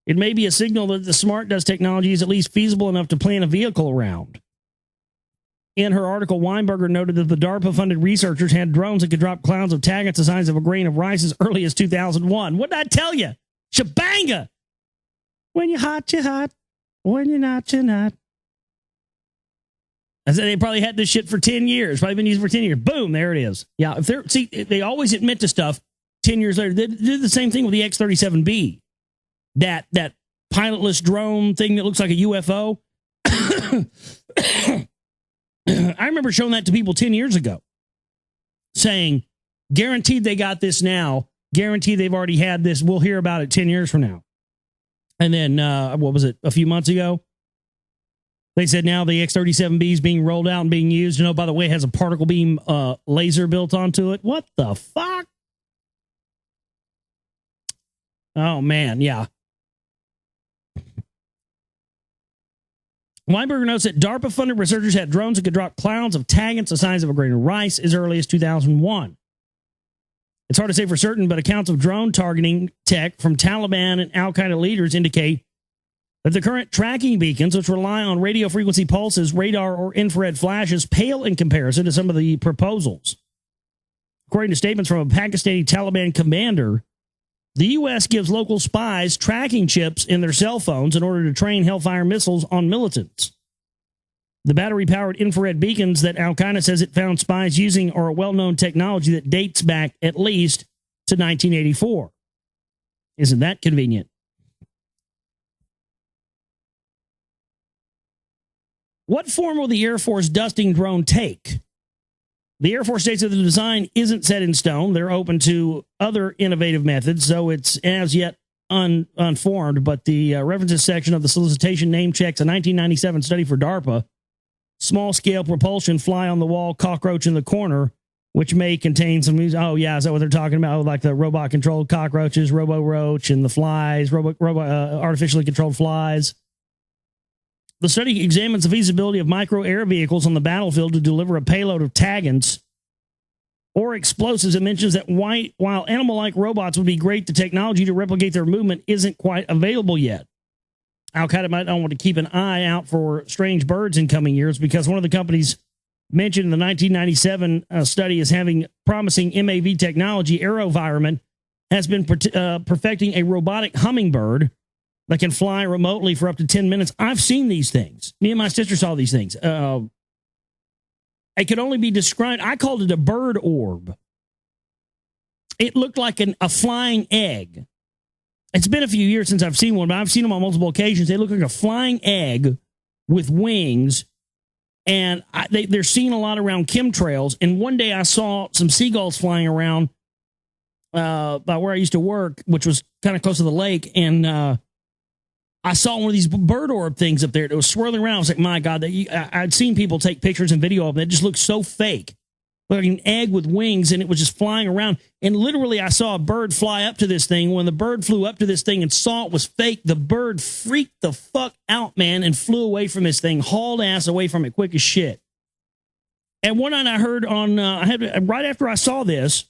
It may be a signal that the smart dust technology is at least feasible enough to plan a vehicle around. In her article, Weinberger noted that the DARPA-funded researchers had drones that could drop clouds of targets the size of a grain of rice as early as 2001. What did I tell you? Shabanga! When you're hot, you're hot. When you're not, you're not. I said they probably had this shit for 10 years. Probably been used for 10 years. Boom, there it is. Yeah, they always admit to stuff 10 years later. They did the same thing with the X-37B. That pilotless drone thing that looks like a UFO. I remember showing that to people 10 years ago. Saying, guaranteed they got this now. Guarantee they've already had this. We'll hear about it 10 years from now. And then, what was it, a few months ago? They said now the X-37B is being rolled out and being used. You know, by the way, it has a particle beam laser built onto it. What the fuck? Oh, man, yeah. Weinberger notes that DARPA-funded researchers had drones that could drop clouds of targets the size of a grain of rice as early as 2001. It's hard to say for certain, but accounts of drone targeting tech from Taliban and al-Qaeda leaders indicate that the current tracking beacons, which rely on radio frequency pulses, radar, or infrared flashes, pale in comparison to some of the proposals. According to statements from a Pakistani Taliban commander, the U.S. gives local spies tracking chips in their cell phones in order to train Hellfire missiles on militants. The battery-powered infrared beacons that al-Qaeda says it found spies using are a well-known technology that dates back at least to 1984. Isn't that convenient? What form will the Air Force dusting drone take? The Air Force states that the design isn't set in stone. They're open to other innovative methods, so it's as yet unformed. But the references section of the solicitation name checks a 1997 study for DARPA. Small-scale propulsion, fly-on-the-wall, cockroach in the corner, which may contain some... Oh, yeah, is that what they're talking about? Like the robot-controlled cockroaches, Robo-Roach, and the flies, artificially controlled flies. The study examines the feasibility of micro-air vehicles on the battlefield to deliver a payload of tagans or explosives. It mentions that while animal-like robots would be great, the technology to replicate their movement isn't quite available yet. Al-Qaeda might want to keep an eye out for strange birds in coming years because one of the companies mentioned in the 1997 study as having promising MAV technology, AeroVironment, has been perfecting a robotic hummingbird that can fly remotely for up to 10 minutes. I've seen these things. Me and my sister saw these things. It could only be described. I called it a bird orb. It looked like a flying egg. It's been a few years since I've seen one, but I've seen them on multiple occasions. They look like a flying egg with wings, and they're seen a lot around chemtrails. And one day I saw some seagulls flying around by where I used to work, which was kind of close to the lake, and I saw one of these bird orb things up there. It was swirling around. I was like, my God, I'd seen people take pictures and video of it. It just looked so fake. Like an egg with wings, and it was just flying around. And literally, I saw a bird fly up to this thing. When the bird flew up to this thing and saw it was fake, the bird freaked the fuck out, man, and flew away from this thing, hauled ass away from it quick as shit. And one night I heard on, right after I saw this,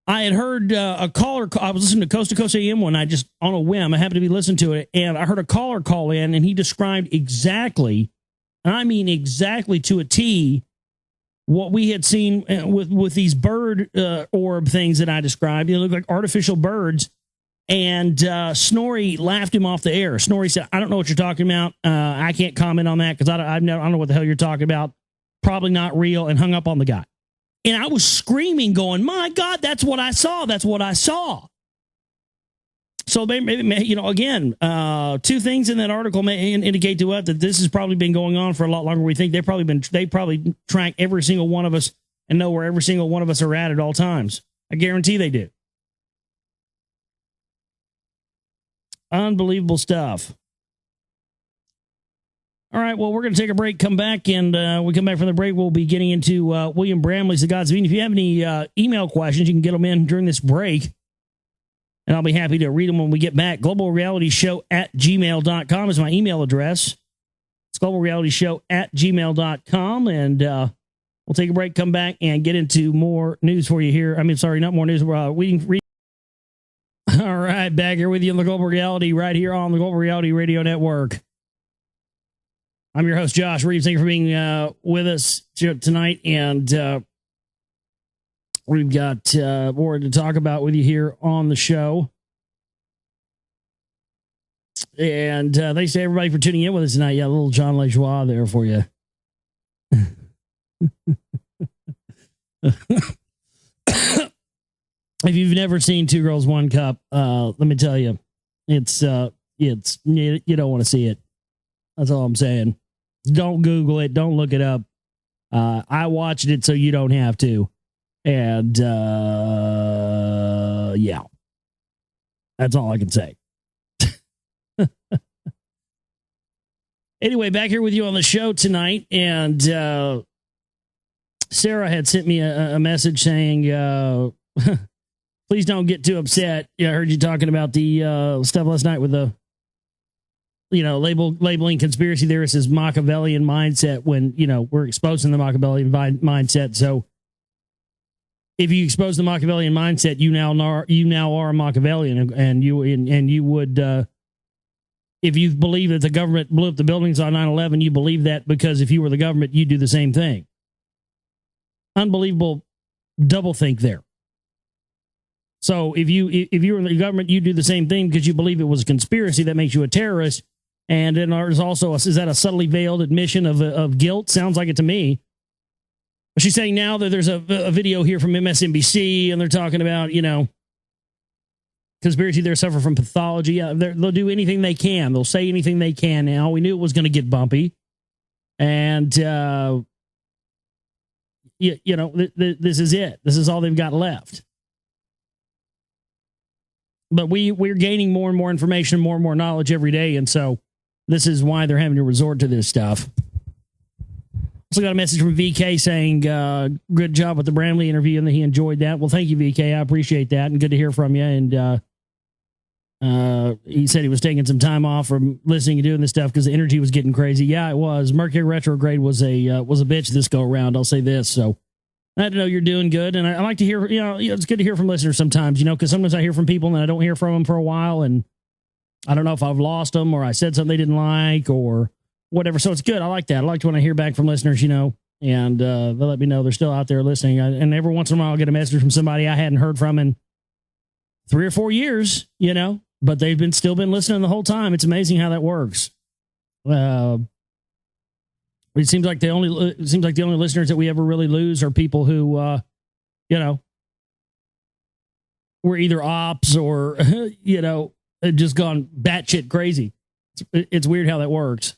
I had heard a caller. I was listening to Coast to Coast AM one night, just on a whim. I happened to be listening to it, and I heard a caller call in, and he described exactly, and I mean exactly to a T, what we had seen with these bird orb things that I described. They look like artificial birds. And Snorri laughed him off the air. Snorri said, "I don't know what you're talking about. I can't comment on that because I don't know what the hell you're talking about. Probably not real," and hung up on the guy. And I was screaming, going, "My God, that's what I saw. That's what I saw." So maybe, you know, again, two things in that article may indicate to us that this has probably been going on for a lot longer than we think. They probably track every single one of us and know where every single one of us are at all times. I guarantee they do. Unbelievable stuff. All right, well, we're going to take a break, come back, and when we come back from the break, we'll be getting into William Bramley's The Gods of Eden. If you have any email questions, you can get them in during this break, and I'll be happy to read them when we get back. globalrealityshow@gmail.com is my email address. It's globalrealityshow@gmail.com, and we'll take a break, come back, and get into more news for you here. I mean, sorry, not more news. Reading. All right, back here with you on the Global Reality, right here on the Global Reality Radio Network. I'm your host, Josh Reeves. Thank you for being with us tonight. And we've got more to talk about with you here on the show. And thanks to everybody for tuning in with us tonight. Yeah, a little John LeJoie there for you. If you've never seen Two Girls, One Cup, let me tell you, it's you don't want to see it. That's all I'm saying. Don't Google it. Don't look it up. I watched it so you don't have to. And yeah, that's all I can say. Anyway, back here with you on the show tonight, and Sarah had sent me a message saying, please don't get too upset. Yeah, I heard you talking about the stuff last night with the, labeling conspiracy theorists as Machiavellian mindset when, we're exposing the Machiavellian mindset. So if you expose the Machiavellian mindset, you now are a Machiavellian, and you would, if you believe that the government blew up the buildings on 9/11, you believe that because if you were the government, you'd do the same thing. Unbelievable doublethink there. So if you were in the government, you do the same thing because you believe it was a conspiracy that makes you a terrorist. And then there's also, is that a subtly veiled admission of guilt? Sounds like it to me. But she's saying now that there's a video here from MSNBC, and they're talking about, conspiracy there suffer from pathology. They'll do anything they can. They'll say anything they can now. We knew it was going to get bumpy. And, this is it. This is all they've got left. But we're gaining more and more information, more and more knowledge every day. And so this is why they're having to resort to this stuff. Also got a message from VK saying, good job with the Bramley interview and that he enjoyed that. Well, thank you, VK. I appreciate that. And good to hear from you. And he said he was taking some time off from listening and doing this stuff because the energy was getting crazy. Yeah, it was. Mercury retrograde was a bitch this go around. I'll say this. So I had to know you're doing good. And I like to hear, it's good to hear from listeners sometimes, because sometimes I hear from people and I don't hear from them for a while. And I don't know if I've lost them or I said something they didn't like or whatever. So it's good. I like that. I like when I hear back from listeners, and they let me know they're still out there listening. And every once in a while I'll get a message from somebody I hadn't heard from in 3 or 4 years, but they've still been listening the whole time. It's amazing how that works. It seems like the only listeners that we ever really lose are people who, were either ops or, had just gone batshit crazy. It's weird how that works.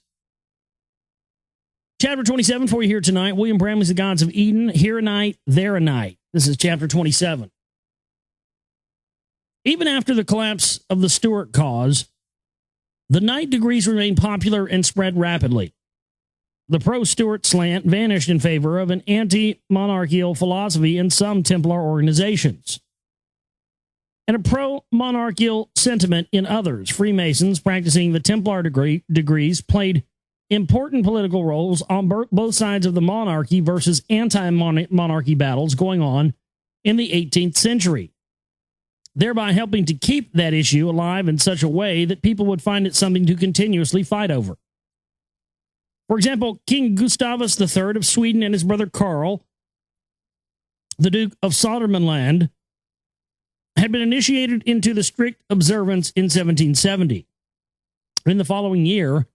Chapter 27 for you here tonight. William Bramley's The Gods of Eden. Here a night, there a night. This is chapter 27. Even after the collapse of the Stuart cause, the night degrees remained popular and spread rapidly. The pro-Stuart slant vanished in favor of an anti-monarchical philosophy in some Templar organizations, and a pro-monarchical sentiment in others. Freemasons practicing the Templar degrees played important political roles on both sides of the monarchy versus anti-monarchy battles going on in the 18th century, thereby helping to keep that issue alive in such a way that people would find it something to continuously fight over. For example, King Gustavus III of Sweden and his brother Karl, the Duke of Södermanland, had been initiated into the strict observance in 1770. In the following year,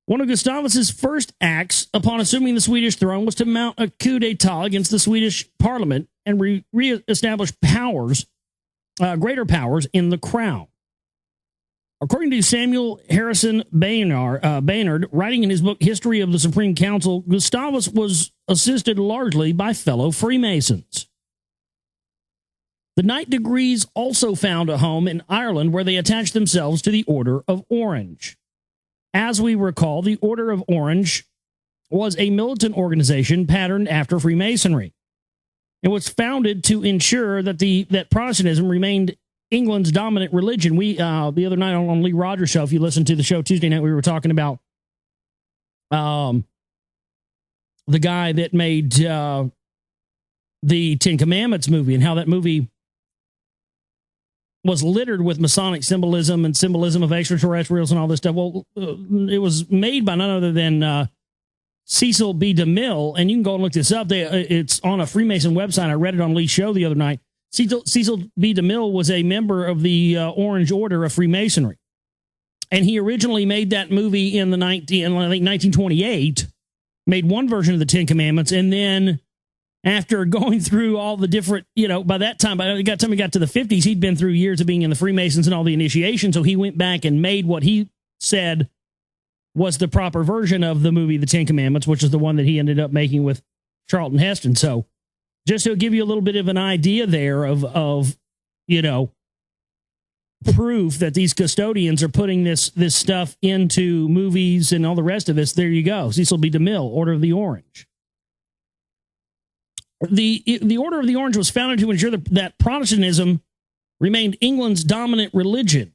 one of Gustavus's first acts upon assuming the Swedish throne was to mount a coup d'etat against the Swedish parliament and re-establish greater powers in the crown. According to Samuel Harrison Baynard, writing in his book History of the Supreme Council, Gustavus was assisted largely by fellow Freemasons. The Knight degrees also found a home in Ireland where they attached themselves to the Order of Orange. As we recall, the Order of Orange was a militant organization patterned after Freemasonry. It was founded to ensure that Protestantism remained England's dominant religion. We the other night on Lee Rogers' show, if you listened to the show Tuesday night, we were talking about the guy that made the Ten Commandments movie and how that movie was littered with Masonic symbolism and symbolism of extraterrestrials and all this stuff. Well, it was made by none other than Cecil B. DeMille, and you can go and look this up. It's on a Freemason website. I read it on Lee's show the other night. Cecil B. DeMille was a member of the Orange Order of Freemasonry, and he originally made that movie in 1928, made one version of the Ten Commandments, and then after going through all the different, by that time, by the time he got to the 50s, he'd been through years of being in the Freemasons and all the initiation, so he went back and made what he said was the proper version of the movie The Ten Commandments, which is the one that he ended up making with Charlton Heston. So just to give you a little bit of an idea there of proof that these custodians are putting this stuff into movies and all the rest of this, there you go. Cecil B. DeMille, Order of the Orange. The Order of the Orange was founded to ensure that Protestantism remained England's dominant religion.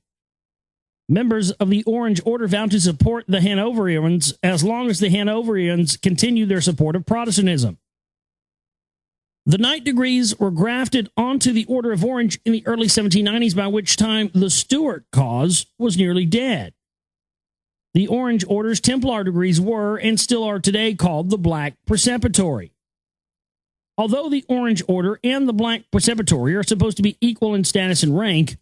Members of the Orange Order vowed to support the Hanoverians as long as the Hanoverians continued their support of Protestantism. The Knight degrees were grafted onto the Order of Orange in the early 1790s, by which time the Stuart cause was nearly dead. The Orange Order's Templar degrees were, and still are today, called the Black Preceptory. Although the Orange Order and the Black Preceptory are supposed to be equal in status and rank,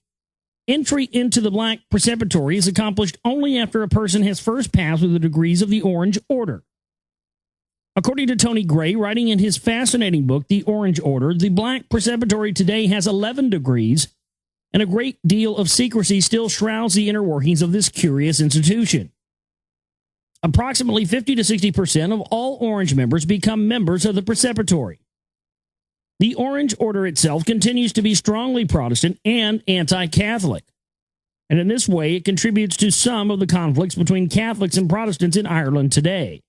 entry into the Black Preceptory is accomplished only after a person has first passed with the degrees of the Orange Order. According to Tony Gray, writing in his fascinating book, The Orange Order, the Black Preceptory today has 11 degrees, and a great deal of secrecy still shrouds the inner workings of this curious institution. Approximately 50 to 60% of all Orange members become members of the Preceptory. The Orange Order itself continues to be strongly Protestant and anti-Catholic, and in this way it contributes to some of the conflicts between Catholics and Protestants in Ireland today.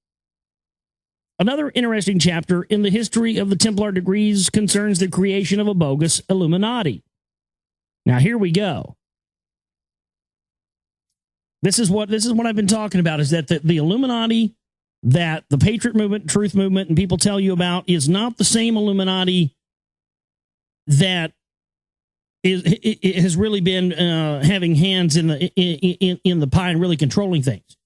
Another interesting chapter in the history of the Templar degrees concerns the creation of a bogus Illuminati. Now here we go. This is what I've been talking about, is that the Illuminati that the Patriot Movement, Truth Movement, and people tell you about is not the same Illuminati that has really been having hands in the pie and really controlling things.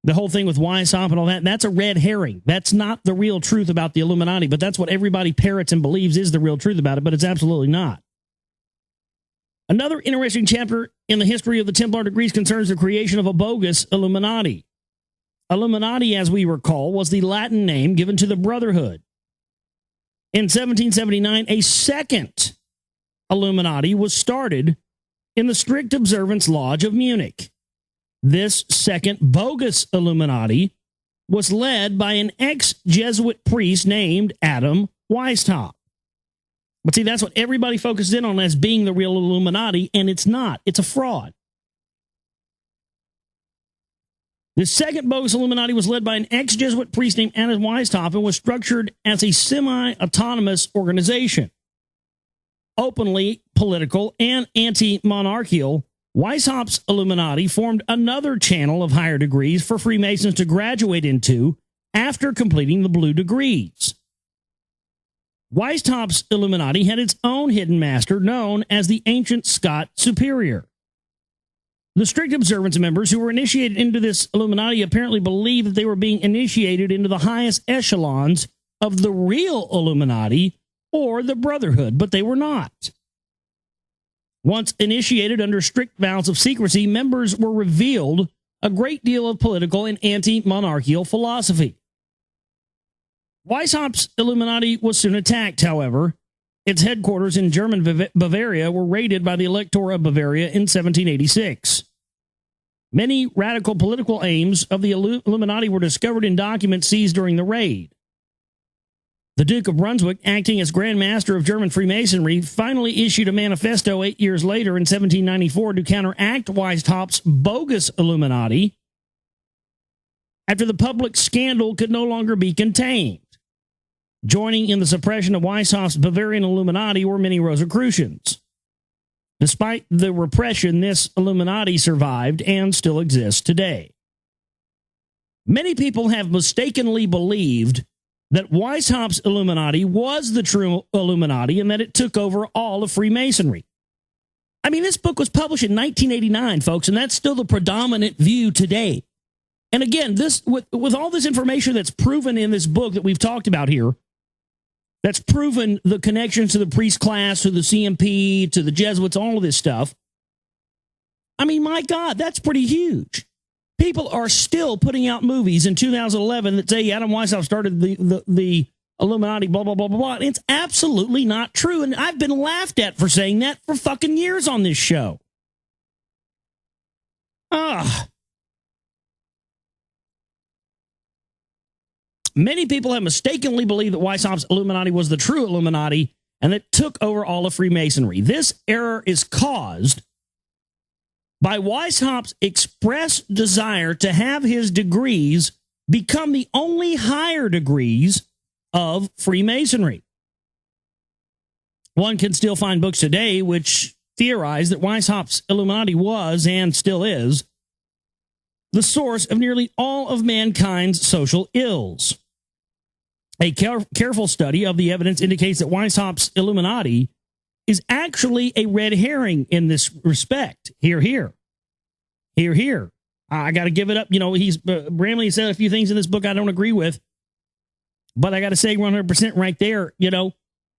The whole thing with Weishaupt and all that, that's a red herring. That's not the real truth about the Illuminati, but that's what everybody parrots and believes is the real truth about it, but it's absolutely not. Another interesting chapter in the history of the Templar degrees concerns the creation of a bogus Illuminati. Illuminati, as we recall, was the Latin name given to the Brotherhood. In 1779, a second Illuminati was started in the Strict Observance Lodge of Munich. This second bogus Illuminati was led by an ex-Jesuit priest named Adam Weishaupt. But see, that's what everybody focuses in on as being the real Illuminati, and it's not. It's a fraud. The second bogus Illuminati was led by an ex-Jesuit priest named Adam Weishaupt and was structured as a semi-autonomous organization, openly political and anti-monarchical, Weishaupt's Illuminati formed another channel of higher degrees for Freemasons to graduate into after completing the Blue Degrees. Weishaupt's Illuminati had its own hidden master known as the Ancient Scot Superior. The strict observance members who were initiated into this Illuminati apparently believed that they were being initiated into the highest echelons of the real Illuminati or the Brotherhood, but they were not. Once initiated under strict vows of secrecy, members were revealed a great deal of political and anti-monarchical philosophy. Weishaupt's Illuminati was soon attacked, however. Its headquarters in German Bavaria were raided by the Elector of Bavaria in 1786. Many radical political aims of the Illuminati were discovered in documents seized during the raid. The Duke of Brunswick, acting as Grand Master of German Freemasonry, finally issued a manifesto 8 years later in 1794 to counteract Weishaupt's bogus Illuminati after the public scandal could no longer be contained. Joining in the suppression of Weishaupt's Bavarian Illuminati were many Rosicrucians. Despite the repression, this Illuminati survived and still exists today. Many people have mistakenly believed that Weishaupt's Illuminati was the true Illuminati and that it took over all of Freemasonry. I mean, this book was published in 1989, folks, and that's still the predominant view today. And again, this with all this information that's proven in this book that we've talked about here, that's proven the connections to the priest class, to the CMP, to the Jesuits, all of this stuff. I mean, my God, that's pretty huge. People are still putting out movies in 2011 that say Adam Weishaupt started the Illuminati, blah, blah, blah, blah, blah. It's absolutely not true. And I've been laughed at for saying that for fucking years on this show. Many people have mistakenly believed that Weishaupt's Illuminati was the true Illuminati and that took over all of Freemasonry. This error is caused by Weishaupt's express desire to have his degrees become the only higher degrees of Freemasonry. One can still find books today which theorize that Weishaupt's Illuminati was, and still is, the source of nearly all of mankind's social ills. A careful study of the evidence indicates that Weishaupt's Illuminati is actually a red herring in this respect. Hear, hear. Hear, hear. I got to give it up. You know, Bramley said a few things in this book I don't agree with, but I got to say 100% right there, you know,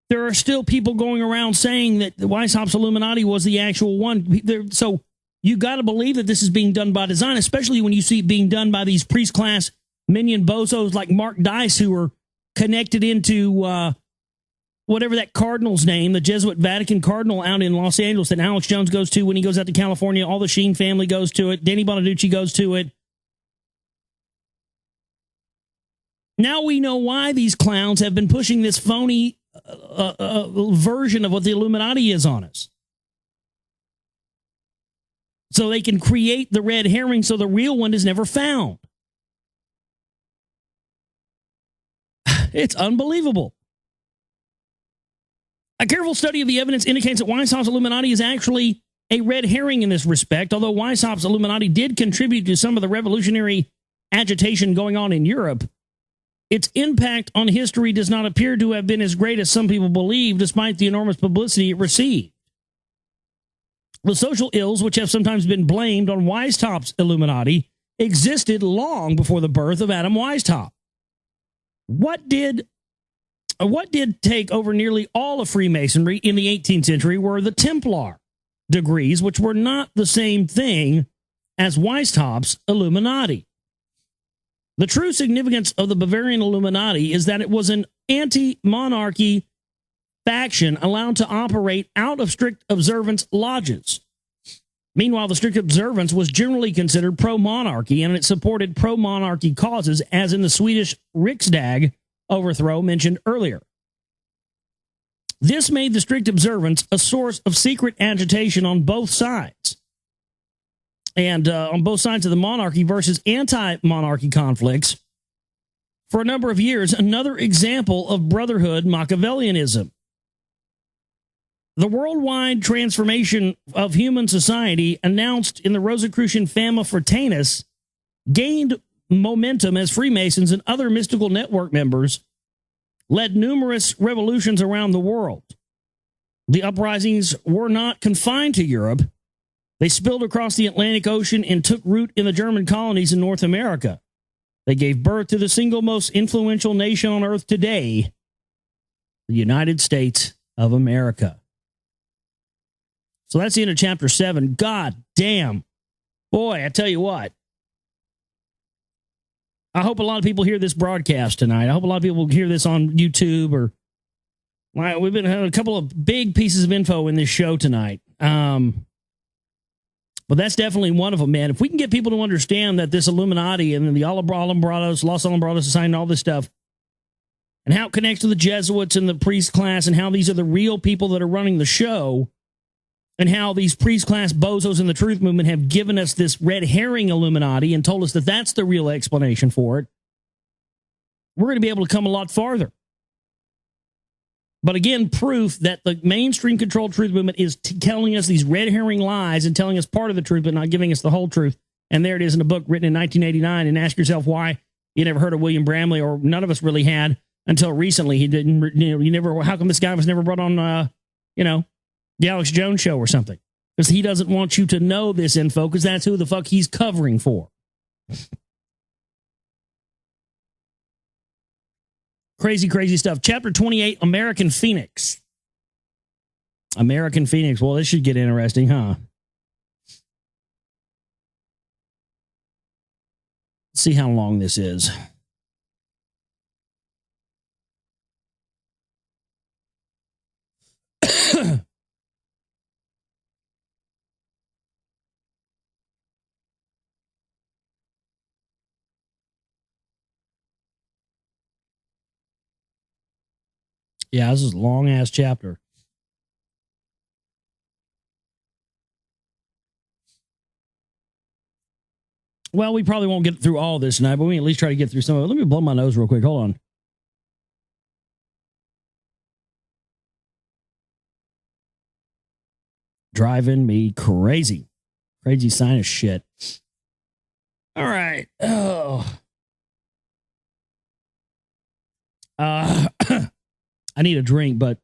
there are still people going around saying that the Weishaupt's Illuminati was the actual one. So you got to believe that this is being done by design, especially when you see it being done by these priest class minion bozos like Mark Dice, who are connected into whatever that cardinal's name, the Jesuit Vatican cardinal out in Los Angeles that Alex Jones goes to when he goes out to California. All the Sheen family goes to it. Danny Bonaducci goes to it. Now we know why these clowns have been pushing this phony version of what the Illuminati is on us. So they can create the red herring so the real one is never found. It's unbelievable. A careful study of the evidence indicates that Weishaupt's Illuminati is actually a red herring in this respect, although Weishaupt's Illuminati did contribute to some of the revolutionary agitation going on in Europe. Its impact on history does not appear to have been as great as some people believe, despite the enormous publicity it received. The social ills, which have sometimes been blamed on Weishaupt's Illuminati, existed long before the birth of Adam Weishaupt. What did take over nearly all of Freemasonry in the 18th century were the Templar degrees, which were not the same thing as Weishaupt's Illuminati. The true significance of the Bavarian Illuminati is that it was an anti-monarchy faction allowed to operate out of strict observance lodges. Meanwhile, the strict observance was generally considered pro-monarchy, and it supported pro-monarchy causes, as in the Swedish Riksdag overthrow mentioned earlier. This made the strict observance a source of secret agitation on both sides. And on both sides of the monarchy versus anti-monarchy conflicts. For a number of years, another example of Brotherhood Machiavellianism. The worldwide transformation of human society announced in the Rosicrucian Fama Fraternis gained momentum as Freemasons and other mystical network members led numerous revolutions around the world. The uprisings were not confined to Europe. They spilled across the Atlantic Ocean and took root in the German colonies in North America. They gave birth to the single most influential nation on earth today, the United States of America. So that's the end of chapter 7. God damn. Boy, I tell you what. I hope a lot of people hear this broadcast tonight. I hope a lot of people hear this on YouTube or we've been having a couple of big pieces of info in this show tonight. But that's definitely one of them, man. If we can get people to understand that this Illuminati and the Alumbrados, Los Alumbrados Society and all this stuff, and how it connects to the Jesuits and the priest class, and how these are the real people that are running the show, and how these priest class bozos in the truth movement have given us this red herring Illuminati and told us that that's the real explanation for it, we're going to be able to come a lot farther. But again, proof that the mainstream controlled truth movement is telling us these red herring lies and telling us part of the truth, but not giving us the whole truth. And there it is in a book written in 1989. And ask yourself why you never heard of William Bramley, or none of us really had until recently. He didn't, you never, how come this guy was never brought on, the Alex Jones show or something? Because he doesn't want you to know this info, because that's who the fuck he's covering for. Crazy, crazy stuff. Chapter 28, American Phoenix. American Phoenix. Well, this should get interesting, huh? Let's see how long this is. Yeah, this is a long-ass chapter. Well, we probably won't get through all this tonight, but we can at least try to get through some of it. Let me blow my nose real quick. Hold on. Driving me crazy. Crazy sinus shit. All right. Oh. I need a drink, but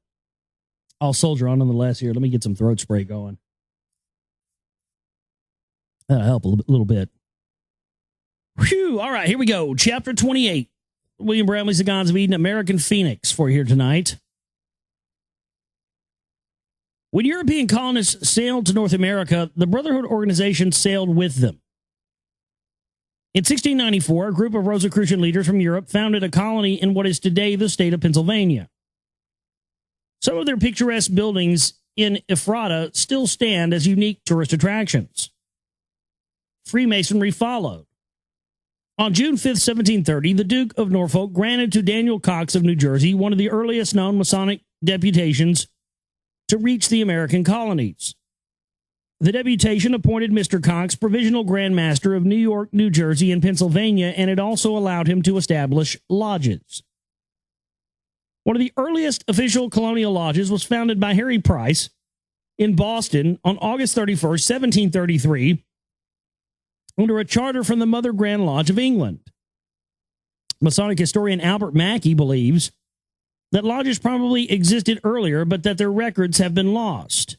I'll soldier on nonetheless here. Let me get some throat spray going. That'll help a little bit. Whew. All right, here we go. Chapter 28. William Bramley's The Gods of Eden, American Phoenix for here tonight. When European colonists sailed to North America, the Brotherhood organization sailed with them. In 1694, a group of Rosicrucian leaders from Europe founded a colony in what is today the state of Pennsylvania. Some of their picturesque buildings in Ephrata still stand as unique tourist attractions. Freemasonry followed. On June 5th, 1730, the Duke of Norfolk granted to Daniel Cox of New Jersey one of the earliest known Masonic deputations to reach the American colonies. The deputation appointed Mr. Cox provisional Grand Master of New York, New Jersey, and Pennsylvania, and it also allowed him to establish lodges. One of the earliest official colonial lodges was founded by Harry Price in Boston on August 31st, 1733, under a charter from the Mother Grand Lodge of England. Masonic historian Albert Mackey believes that lodges probably existed earlier, but that their records have been lost.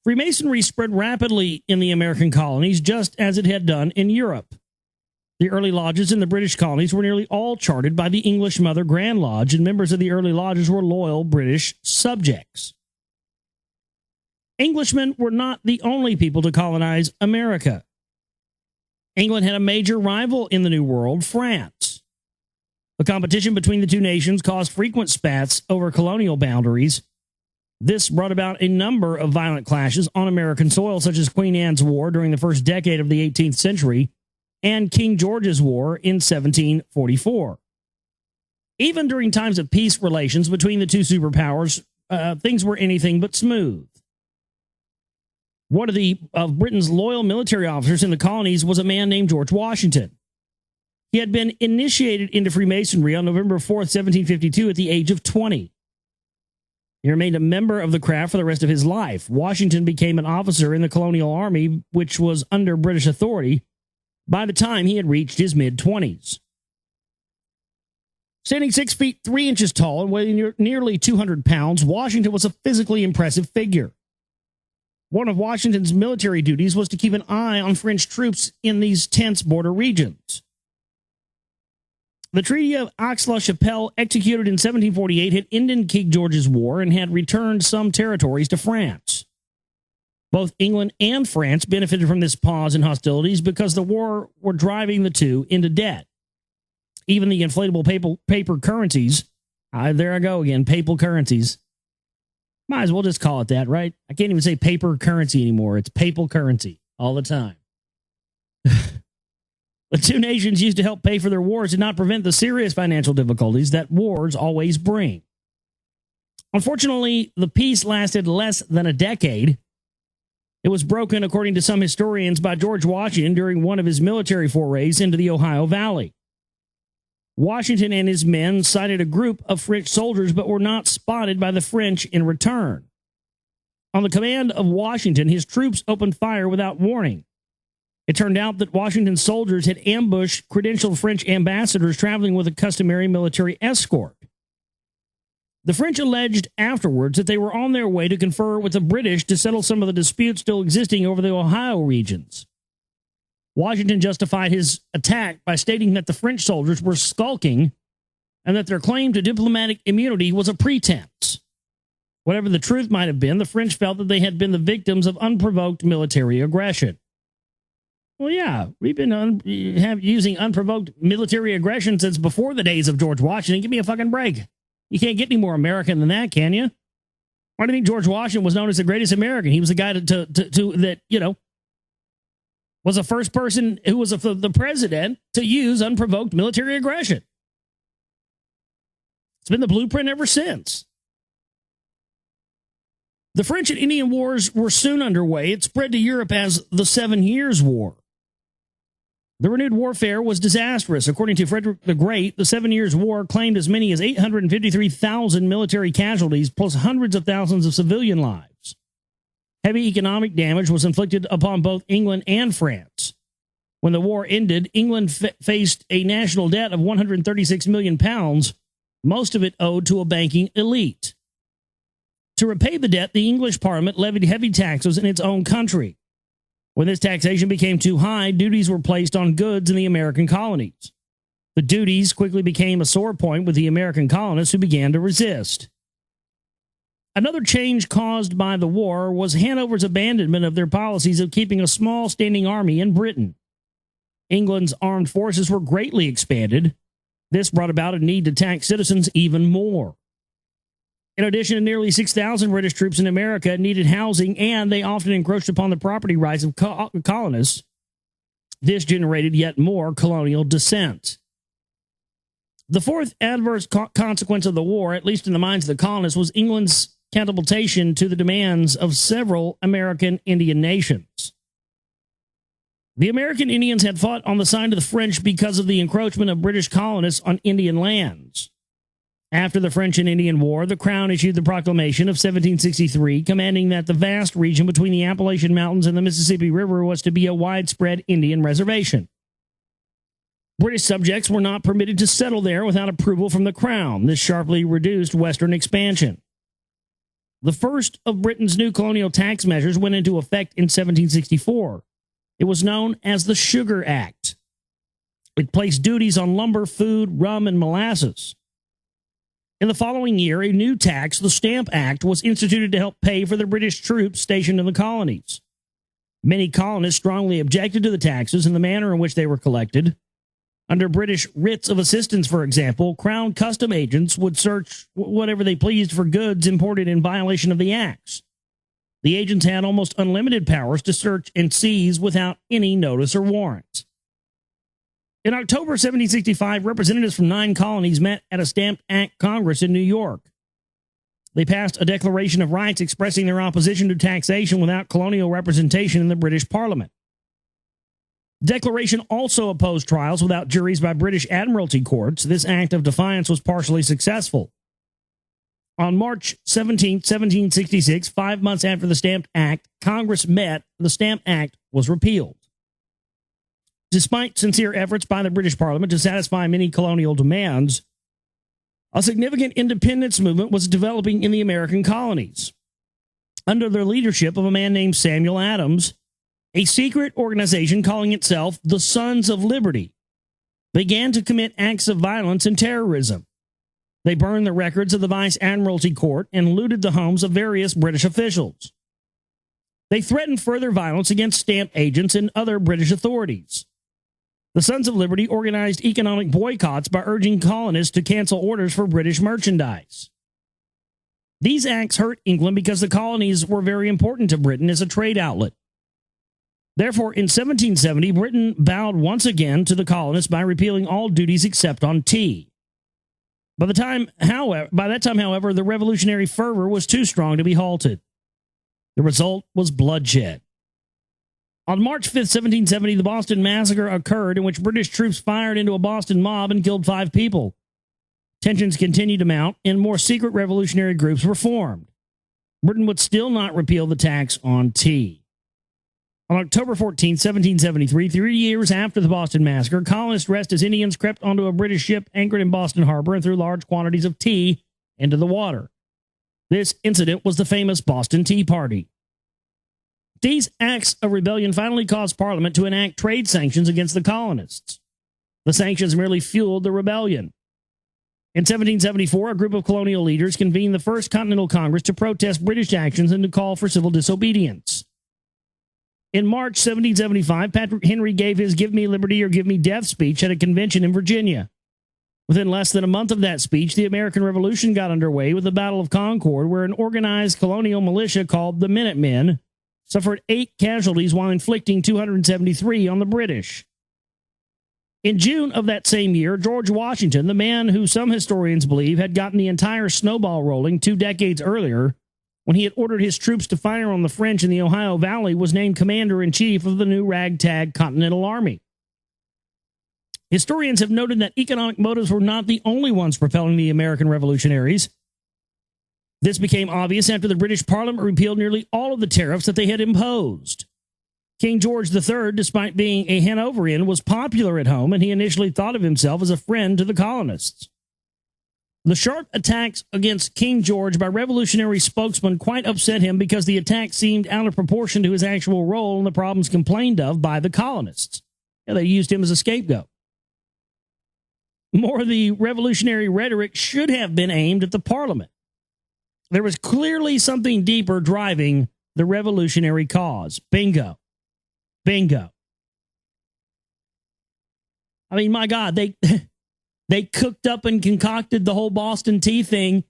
Freemasonry spread rapidly in the American colonies, just as it had done in Europe. The early lodges in the British colonies were nearly all chartered by the English Mother Grand Lodge, and members of the early lodges were loyal British subjects. Englishmen were not the only people to colonize America. England had a major rival in the New World, France. The competition between the two nations caused frequent spats over colonial boundaries. This brought about a number of violent clashes on American soil, such as Queen Anne's War during the first decade of the 18th century and King George's War in 1744. Even during times of peace relations between the two superpowers, things were anything but smooth. One of Britain's loyal military officers in the colonies was a man named George Washington. He had been initiated into Freemasonry on November 4th, 1752, at the age of 20. He remained a member of the craft for the rest of his life. Washington became an officer in the colonial army, which was under British authority, by the time he had reached his mid-20s. Standing 6 feet 3 inches tall and weighing nearly 200 pounds, Washington was a physically impressive figure. One of Washington's military duties was to keep an eye on French troops in these tense border regions. The Treaty of Aix-la-Chapelle, executed in 1748, had ended King George's War and had returned some territories to France. Both England and France benefited from this pause in hostilities because the war were driving the two into debt. Even the inflatable paper currencies, there I go again, papal currencies. Might as well just call it that, right? I can't even say paper currency anymore. It's papal currency all the time. The two nations used to help pay for their wars did not prevent the serious financial difficulties that wars always bring. Unfortunately, the peace lasted less than a decade. It was broken, according to some historians, by George Washington during one of his military forays into the Ohio Valley. Washington and his men sighted a group of French soldiers but were not spotted by the French in return. On the command of Washington, his troops opened fire without warning. It turned out that Washington's soldiers had ambushed credentialed French ambassadors traveling with a customary military escort. The French alleged afterwards that they were on their way to confer with the British to settle some of the disputes still existing over the Ohio regions. Washington justified his attack by stating that the French soldiers were skulking and that their claim to diplomatic immunity was a pretense. Whatever the truth might have been, the French felt that they had been the victims of unprovoked military aggression. Well, yeah, we've been using unprovoked military aggression since before the days of George Washington. Give me a fucking break. You can't get any more American than that, can you? Why do you think George Washington was known as the greatest American? He was the guy that, you know, was the first person who was the president to use unprovoked military aggression. It's been the blueprint ever since. The French and Indian Wars were soon underway. It spread to Europe as the 7 Years' War. The renewed warfare was disastrous. According to Frederick the Great, the 7 Years' War claimed as many as 853,000 military casualties, plus hundreds of thousands of civilian lives. Heavy economic damage was inflicted upon both England and France. When the war ended, England faced a national debt of £136 million, most of it owed to a banking elite. To repay the debt, the English Parliament levied heavy taxes in its own country. When this taxation became too high, duties were placed on goods in the American colonies. The duties quickly became a sore point with the American colonists who began to resist. Another change caused by the war was Hanover's abandonment of their policies of keeping a small standing army in Britain. England's armed forces were greatly expanded. This brought about a need to tax citizens even more. In addition to nearly 6,000 British troops in America needed housing, and they often encroached upon the property rights of colonists. This generated yet more colonial dissent. The fourth adverse consequence of the war, at least in the minds of the colonists, was England's counterpultation to the demands of several American Indian nations. The American Indians had fought on the side of the French because of the encroachment of British colonists on Indian lands. After the French and Indian War, the Crown issued the proclamation of 1763, commanding that the vast region between the Appalachian Mountains and the Mississippi River was to be a widespread Indian reservation. British subjects were not permitted to settle there without approval from the Crown. This sharply reduced Western expansion. The first of Britain's new colonial tax measures went into effect in 1764. It was known as the Sugar Act. It placed duties on lumber, food, rum, and molasses. In the following year, a new tax, the Stamp Act, was instituted to help pay for the British troops stationed in the colonies. Many colonists strongly objected to the taxes and the manner in which they were collected. Under British writs of assistance, for example, Crown custom agents would search whatever they pleased for goods imported in violation of the acts. The agents had almost unlimited powers to search and seize without any notice or warrant. In October 1765, representatives from 9 colonies met at a Stamp Act Congress in New York. They passed a Declaration of Rights expressing their opposition to taxation without colonial representation in the British Parliament. The Declaration also opposed trials without juries by British Admiralty courts. This act of defiance was partially successful. On March 17, 1766, 5 months after the Stamp Act, Congress met. The Stamp Act was repealed. Despite sincere efforts by the British Parliament to satisfy many colonial demands, a significant independence movement was developing in the American colonies. Under the leadership of a man named Samuel Adams, a secret organization calling itself the Sons of Liberty began to commit acts of violence and terrorism. They burned the records of the Vice Admiralty Court and looted the homes of various British officials. They threatened further violence against stamp agents and other British authorities. The Sons of Liberty organized economic boycotts by urging colonists to cancel orders for British merchandise. These acts hurt England because the colonies were very important to Britain as a trade outlet. Therefore, in 1770, Britain bowed once again to the colonists by repealing all duties except on tea. By that time, however, the revolutionary fervor was too strong to be halted. The result was bloodshed. On March 5, 1770, the Boston Massacre occurred, in which British troops fired into a Boston mob and killed 5 people. Tensions continued to mount, and more secret revolutionary groups were formed. Britain would still not repeal the tax on tea. On October 14, 1773, 3 years after the Boston Massacre, colonists dressed as Indians crept onto a British ship anchored in Boston Harbor and threw large quantities of tea into the water. This incident was the famous Boston Tea Party. These acts of rebellion finally caused Parliament to enact trade sanctions against the colonists. The sanctions merely fueled the rebellion. In 1774, a group of colonial leaders convened the First Continental Congress to protest British actions and to call for civil disobedience. In March 1775, Patrick Henry gave his Give Me Liberty or Give Me Death speech at a convention in Virginia. Within less than a month of that speech, the American Revolution got underway with the Battle of Concord, where an organized colonial militia called the Minutemen suffered 8 casualties while inflicting 273 on the British. In June of that same year, George Washington, the man who some historians believe had gotten the entire snowball rolling 2 decades earlier, when he had ordered his troops to fire on the French in the Ohio Valley, was named commander-in-chief of the new ragtag Continental Army. Historians have noted that economic motives were not the only ones propelling the American revolutionaries. This became obvious after the British Parliament repealed nearly all of the tariffs that they had imposed. King George III, despite being a Hanoverian, was popular at home, and he initially thought of himself as a friend to the colonists. The sharp attacks against King George by revolutionary spokesmen quite upset him because the attack seemed out of proportion to his actual role and the problems complained of by the colonists. They used him as a scapegoat. More of the revolutionary rhetoric should have been aimed at the Parliament. There was clearly something deeper driving the revolutionary cause. Bingo. Bingo. I mean, my God, they cooked up and concocted the whole Boston tea thing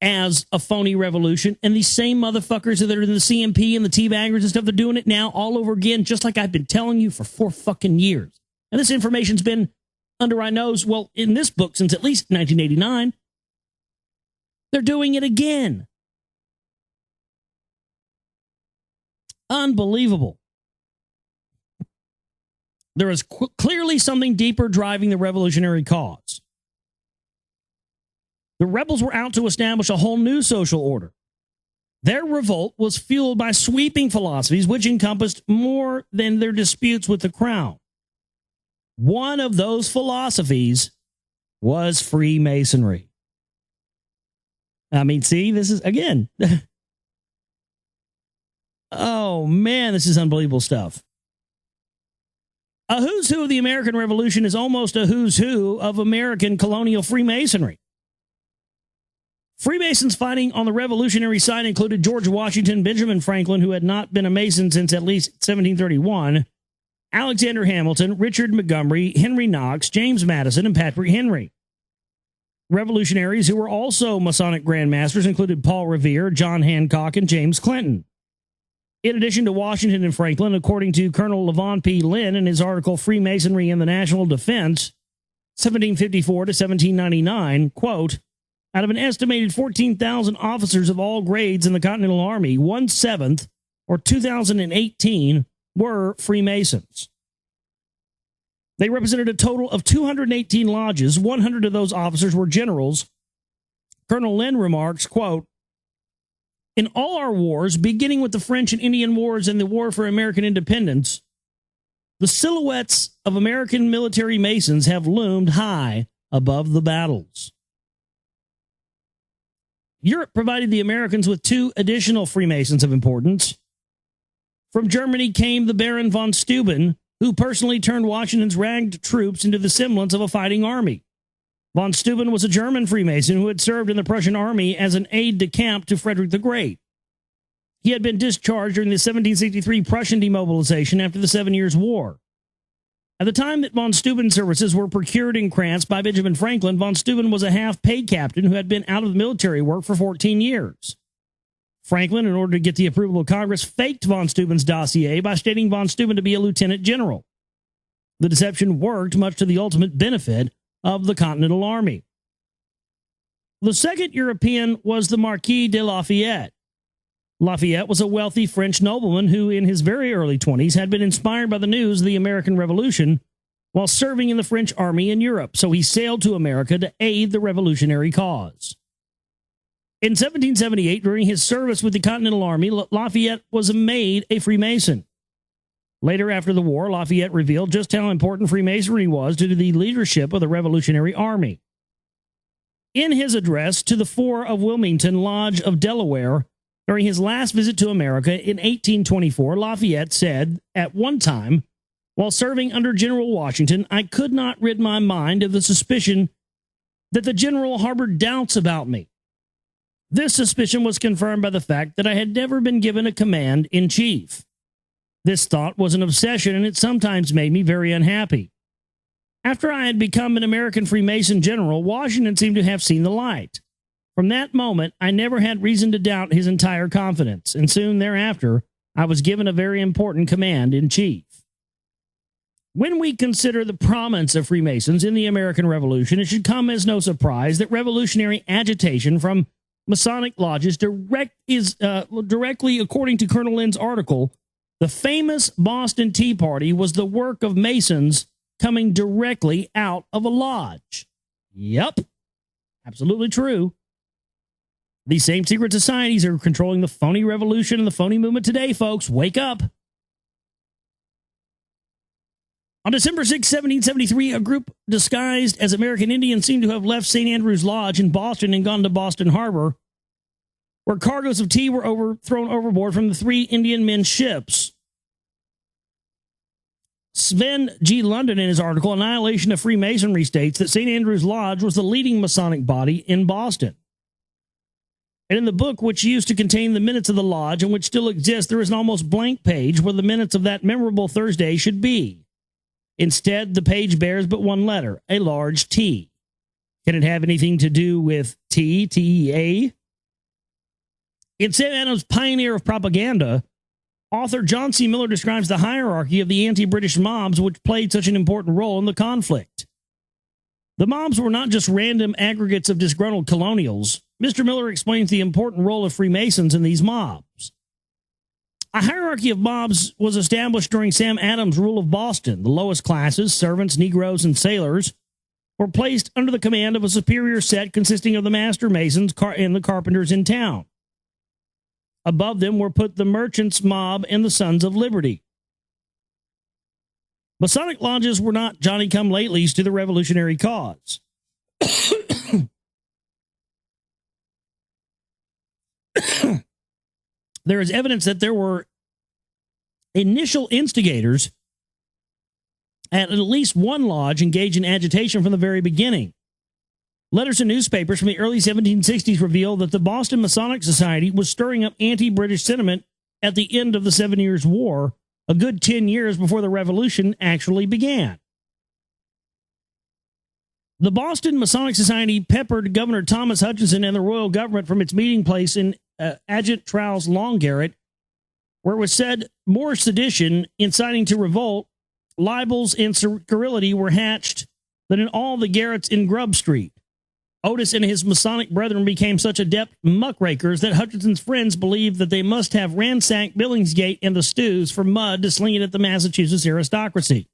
as a phony revolution. And these same motherfuckers that are in the CMP and the tea baggers and stuff, they're doing it now all over again, just like I've been telling you for 4 fucking years. And this information's been under our nose, well, in this book since at least 1989. They're doing it again. Unbelievable. There is clearly something deeper driving the revolutionary cause. The rebels were out to establish a whole new social order. Their revolt was fueled by sweeping philosophies which encompassed more than their disputes with the crown. One of those philosophies was Freemasonry. I mean, see, this is, again, oh man, this is unbelievable stuff. A who's who of the American Revolution is almost a who's who of American colonial Freemasonry. Freemasons fighting on the revolutionary side included George Washington, Benjamin Franklin, who had not been a Mason since at least 1731, Alexander Hamilton, Richard Montgomery, Henry Knox, James Madison, and Patrick Henry. Revolutionaries who were also Masonic Grand Masters included Paul Revere, John Hancock, and James Clinton. In addition to Washington and Franklin, according to Colonel Levon P. Lynn in his article Freemasonry and the National Defense, 1754 to 1799, quote, out of an estimated 14,000 officers of all grades in the Continental Army, 1/7, or 2,018, were Freemasons. They represented a total of 218 lodges. 100 of those officers were generals, Colonel Lynn remarks, quote, "In all our wars, beginning with the French and Indian Wars and the War for American Independence, the silhouettes of American military Masons have loomed high above the battles." Europe provided the Americans with 2 additional Freemasons of importance. From Germany came the Baron von Steuben, who personally turned Washington's ragged troops into the semblance of a fighting army. Von Steuben was a German Freemason who had served in the Prussian army as an aide-de-camp to Frederick the Great. He had been discharged during the 1763 Prussian demobilization after the 7 Years' War. At the time that von Steuben's services were procured in France by Benjamin Franklin, von Steuben was a half-paid captain who had been out of military work for 14 years. Franklin, in order to get the approval of Congress, faked von Steuben's dossier by stating von Steuben to be a lieutenant general. The deception worked, much to the ultimate benefit of the Continental Army. The second European was the Marquis de Lafayette. Lafayette was a wealthy French nobleman who, in his very early 20s, had been inspired by the news of the American Revolution while serving in the French army in Europe, so he sailed to America to aid the revolutionary cause. In 1778, during his service with the Continental Army, Lafayette was made a Freemason. Later, after the war, Lafayette revealed just how important Freemasonry was to the leadership of the Revolutionary Army. In his address to the Four of Wilmington Lodge of Delaware, during his last visit to America in 1824, Lafayette said, "At one time, while serving under General Washington, I could not rid my mind of the suspicion that the general harbored doubts about me. This suspicion was confirmed by the fact that I had never been given a command in chief. This thought was an obsession, and it sometimes made me very unhappy. After I had become an American Freemason general, Washington seemed to have seen the light. From that moment, I never had reason to doubt his entire confidence, and soon thereafter, I was given a very important command in chief." When we consider the prominence of Freemasons in the American Revolution, it should come as no surprise that revolutionary agitation from Masonic lodges directly, according to Colonel Lynn's article, the famous Boston Tea Party was the work of Masons coming directly out of a lodge. Yep, absolutely true. These same secret societies are controlling the phony revolution and the phony movement today, folks. Wake up. On December 6, 1773, a group disguised as American Indians seemed to have left St. Andrew's Lodge in Boston and gone to Boston Harbor, where cargoes of tea were thrown overboard from the 3 Indian men's ships. Sven G. London, in his article, Annihilation of Freemasonry, states that St. Andrew's Lodge was the leading Masonic body in Boston. And in the book, which used to contain the minutes of the lodge and which still exists, there is an almost blank page where the minutes of that memorable Thursday should be. Instead, the page bears but one letter, a large T. Can it have anything to do with T, T-E-A? In Sam Adams' Pioneer of Propaganda, author John C. Miller describes the hierarchy of the anti-British mobs which played such an important role in the conflict. The mobs were not just random aggregates of disgruntled colonials. Mr. Miller explains the important role of Freemasons in these mobs. A hierarchy of mobs was established during Sam Adams' rule of Boston. The lowest classes, servants, Negroes, and sailors, were placed under the command of a superior set consisting of the master masons and the carpenters in town. Above them were put the merchants' mob and the Sons of Liberty. Masonic lodges were not Johnny-come-latelys to the revolutionary cause. There is evidence that there were initial instigators at least one lodge engaged in agitation from the very beginning. Letters and newspapers from the early 1760s reveal that the Boston Masonic Society was stirring up anti-British sentiment at the end of the 7 Years' War, a good 10 years before the Revolution actually began. The Boston Masonic Society peppered Governor Thomas Hutchinson and the royal government from its meeting place in Adjutant Trowel's Long Garret, where it was said more sedition, inciting to revolt, libels, and scurrility were hatched than in all the garrets in Grub Street. Otis and his Masonic brethren became such adept muckrakers that Hutchinson's friends believed that they must have ransacked Billingsgate and the stews for mud to sling it at the Massachusetts aristocracy.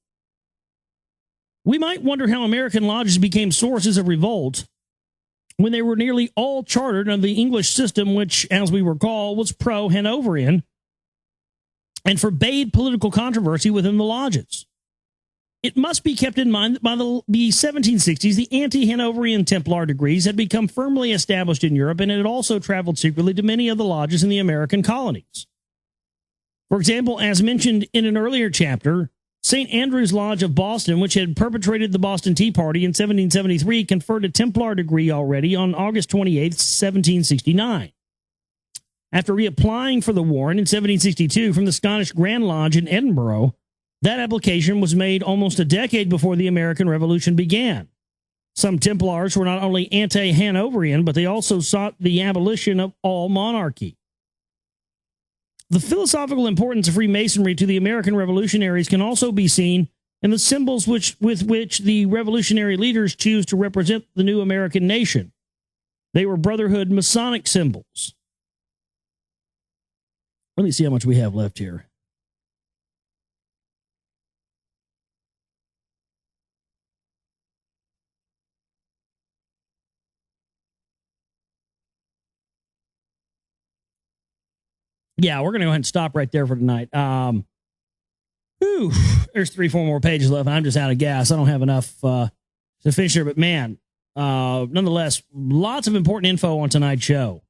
We might wonder how American lodges became sources of revolt, when they were nearly all chartered under the English system, which, as we recall, was pro-Hanoverian and forbade political controversy within the lodges. It must be kept in mind that by the 1760s, the anti-Hanoverian Templar degrees had become firmly established in Europe, and it had also traveled secretly to many of the lodges in the American colonies. For example, as mentioned in an earlier chapter, St. Andrew's Lodge of Boston, which had perpetrated the Boston Tea Party in 1773, conferred a Templar degree already on August 28, 1769. After reapplying for the warrant in 1762 from the Scottish Grand Lodge in Edinburgh, that application was made almost a decade before the American Revolution began. Some Templars were not only anti-Hanoverian, but they also sought the abolition of all monarchy. The philosophical importance of Freemasonry to the American revolutionaries can also be seen in the symbols with which the revolutionary leaders choose to represent the new American nation. They were Brotherhood Masonic symbols. Let me see how much we have left here. Yeah, we're going to go ahead and stop right there for tonight. There's 3-4 more pages left. I'm just out of gas. I don't have enough to finish here. But man, nonetheless, lots of important info on tonight's show.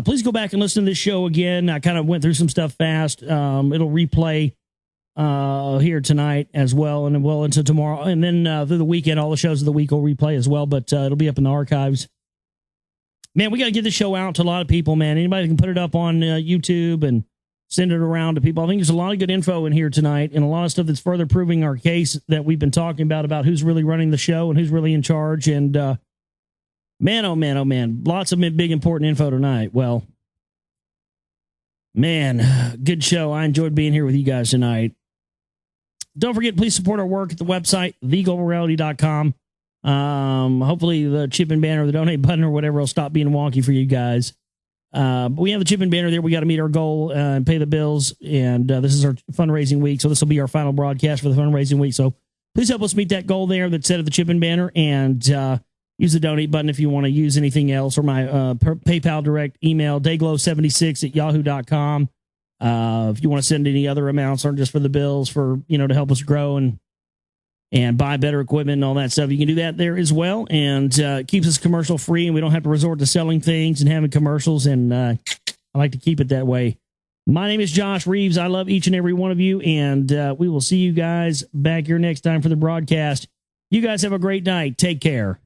Please go back and listen to this show again. I kind of went through some stuff fast. It'll replay here tonight as well, and well into tomorrow. And then through the weekend, all the shows of the week will replay as well, but it'll be up in the archives. Man, we got to get this show out to a lot of people, man. Anybody can put it up on YouTube and send it around to people. I think there's a lot of good info in here tonight and a lot of stuff that's further proving our case that we've been talking about who's really running the show and who's really in charge. And man, oh man, oh man, lots of big important info tonight. Well, man, good show. I enjoyed being here with you guys tonight. Don't forget, please support our work at the website, theglobalreality.com. Hopefully the chip and banner, the donate button or whatever will stop being wonky for you guys. But we have the chip and banner there. We got to meet our goal and pay the bills. And this is our fundraising week. So this will be our final broadcast for the fundraising week. So please help us meet that goal there that's set at the chip and banner, and use the donate button if you want to use anything else, or my PayPal direct email, dayglow76@yahoo.com. If you want to send any other amounts or just for the bills for, to help us grow and buy better equipment and all that stuff, you can do that there as well. And keeps us commercial free, and we don't have to resort to selling things and having commercials. And I like to keep it that way. My name is Josh Reeves. I love each and every one of you. And we will see you guys back here next time for the broadcast. You guys have a great night. Take care.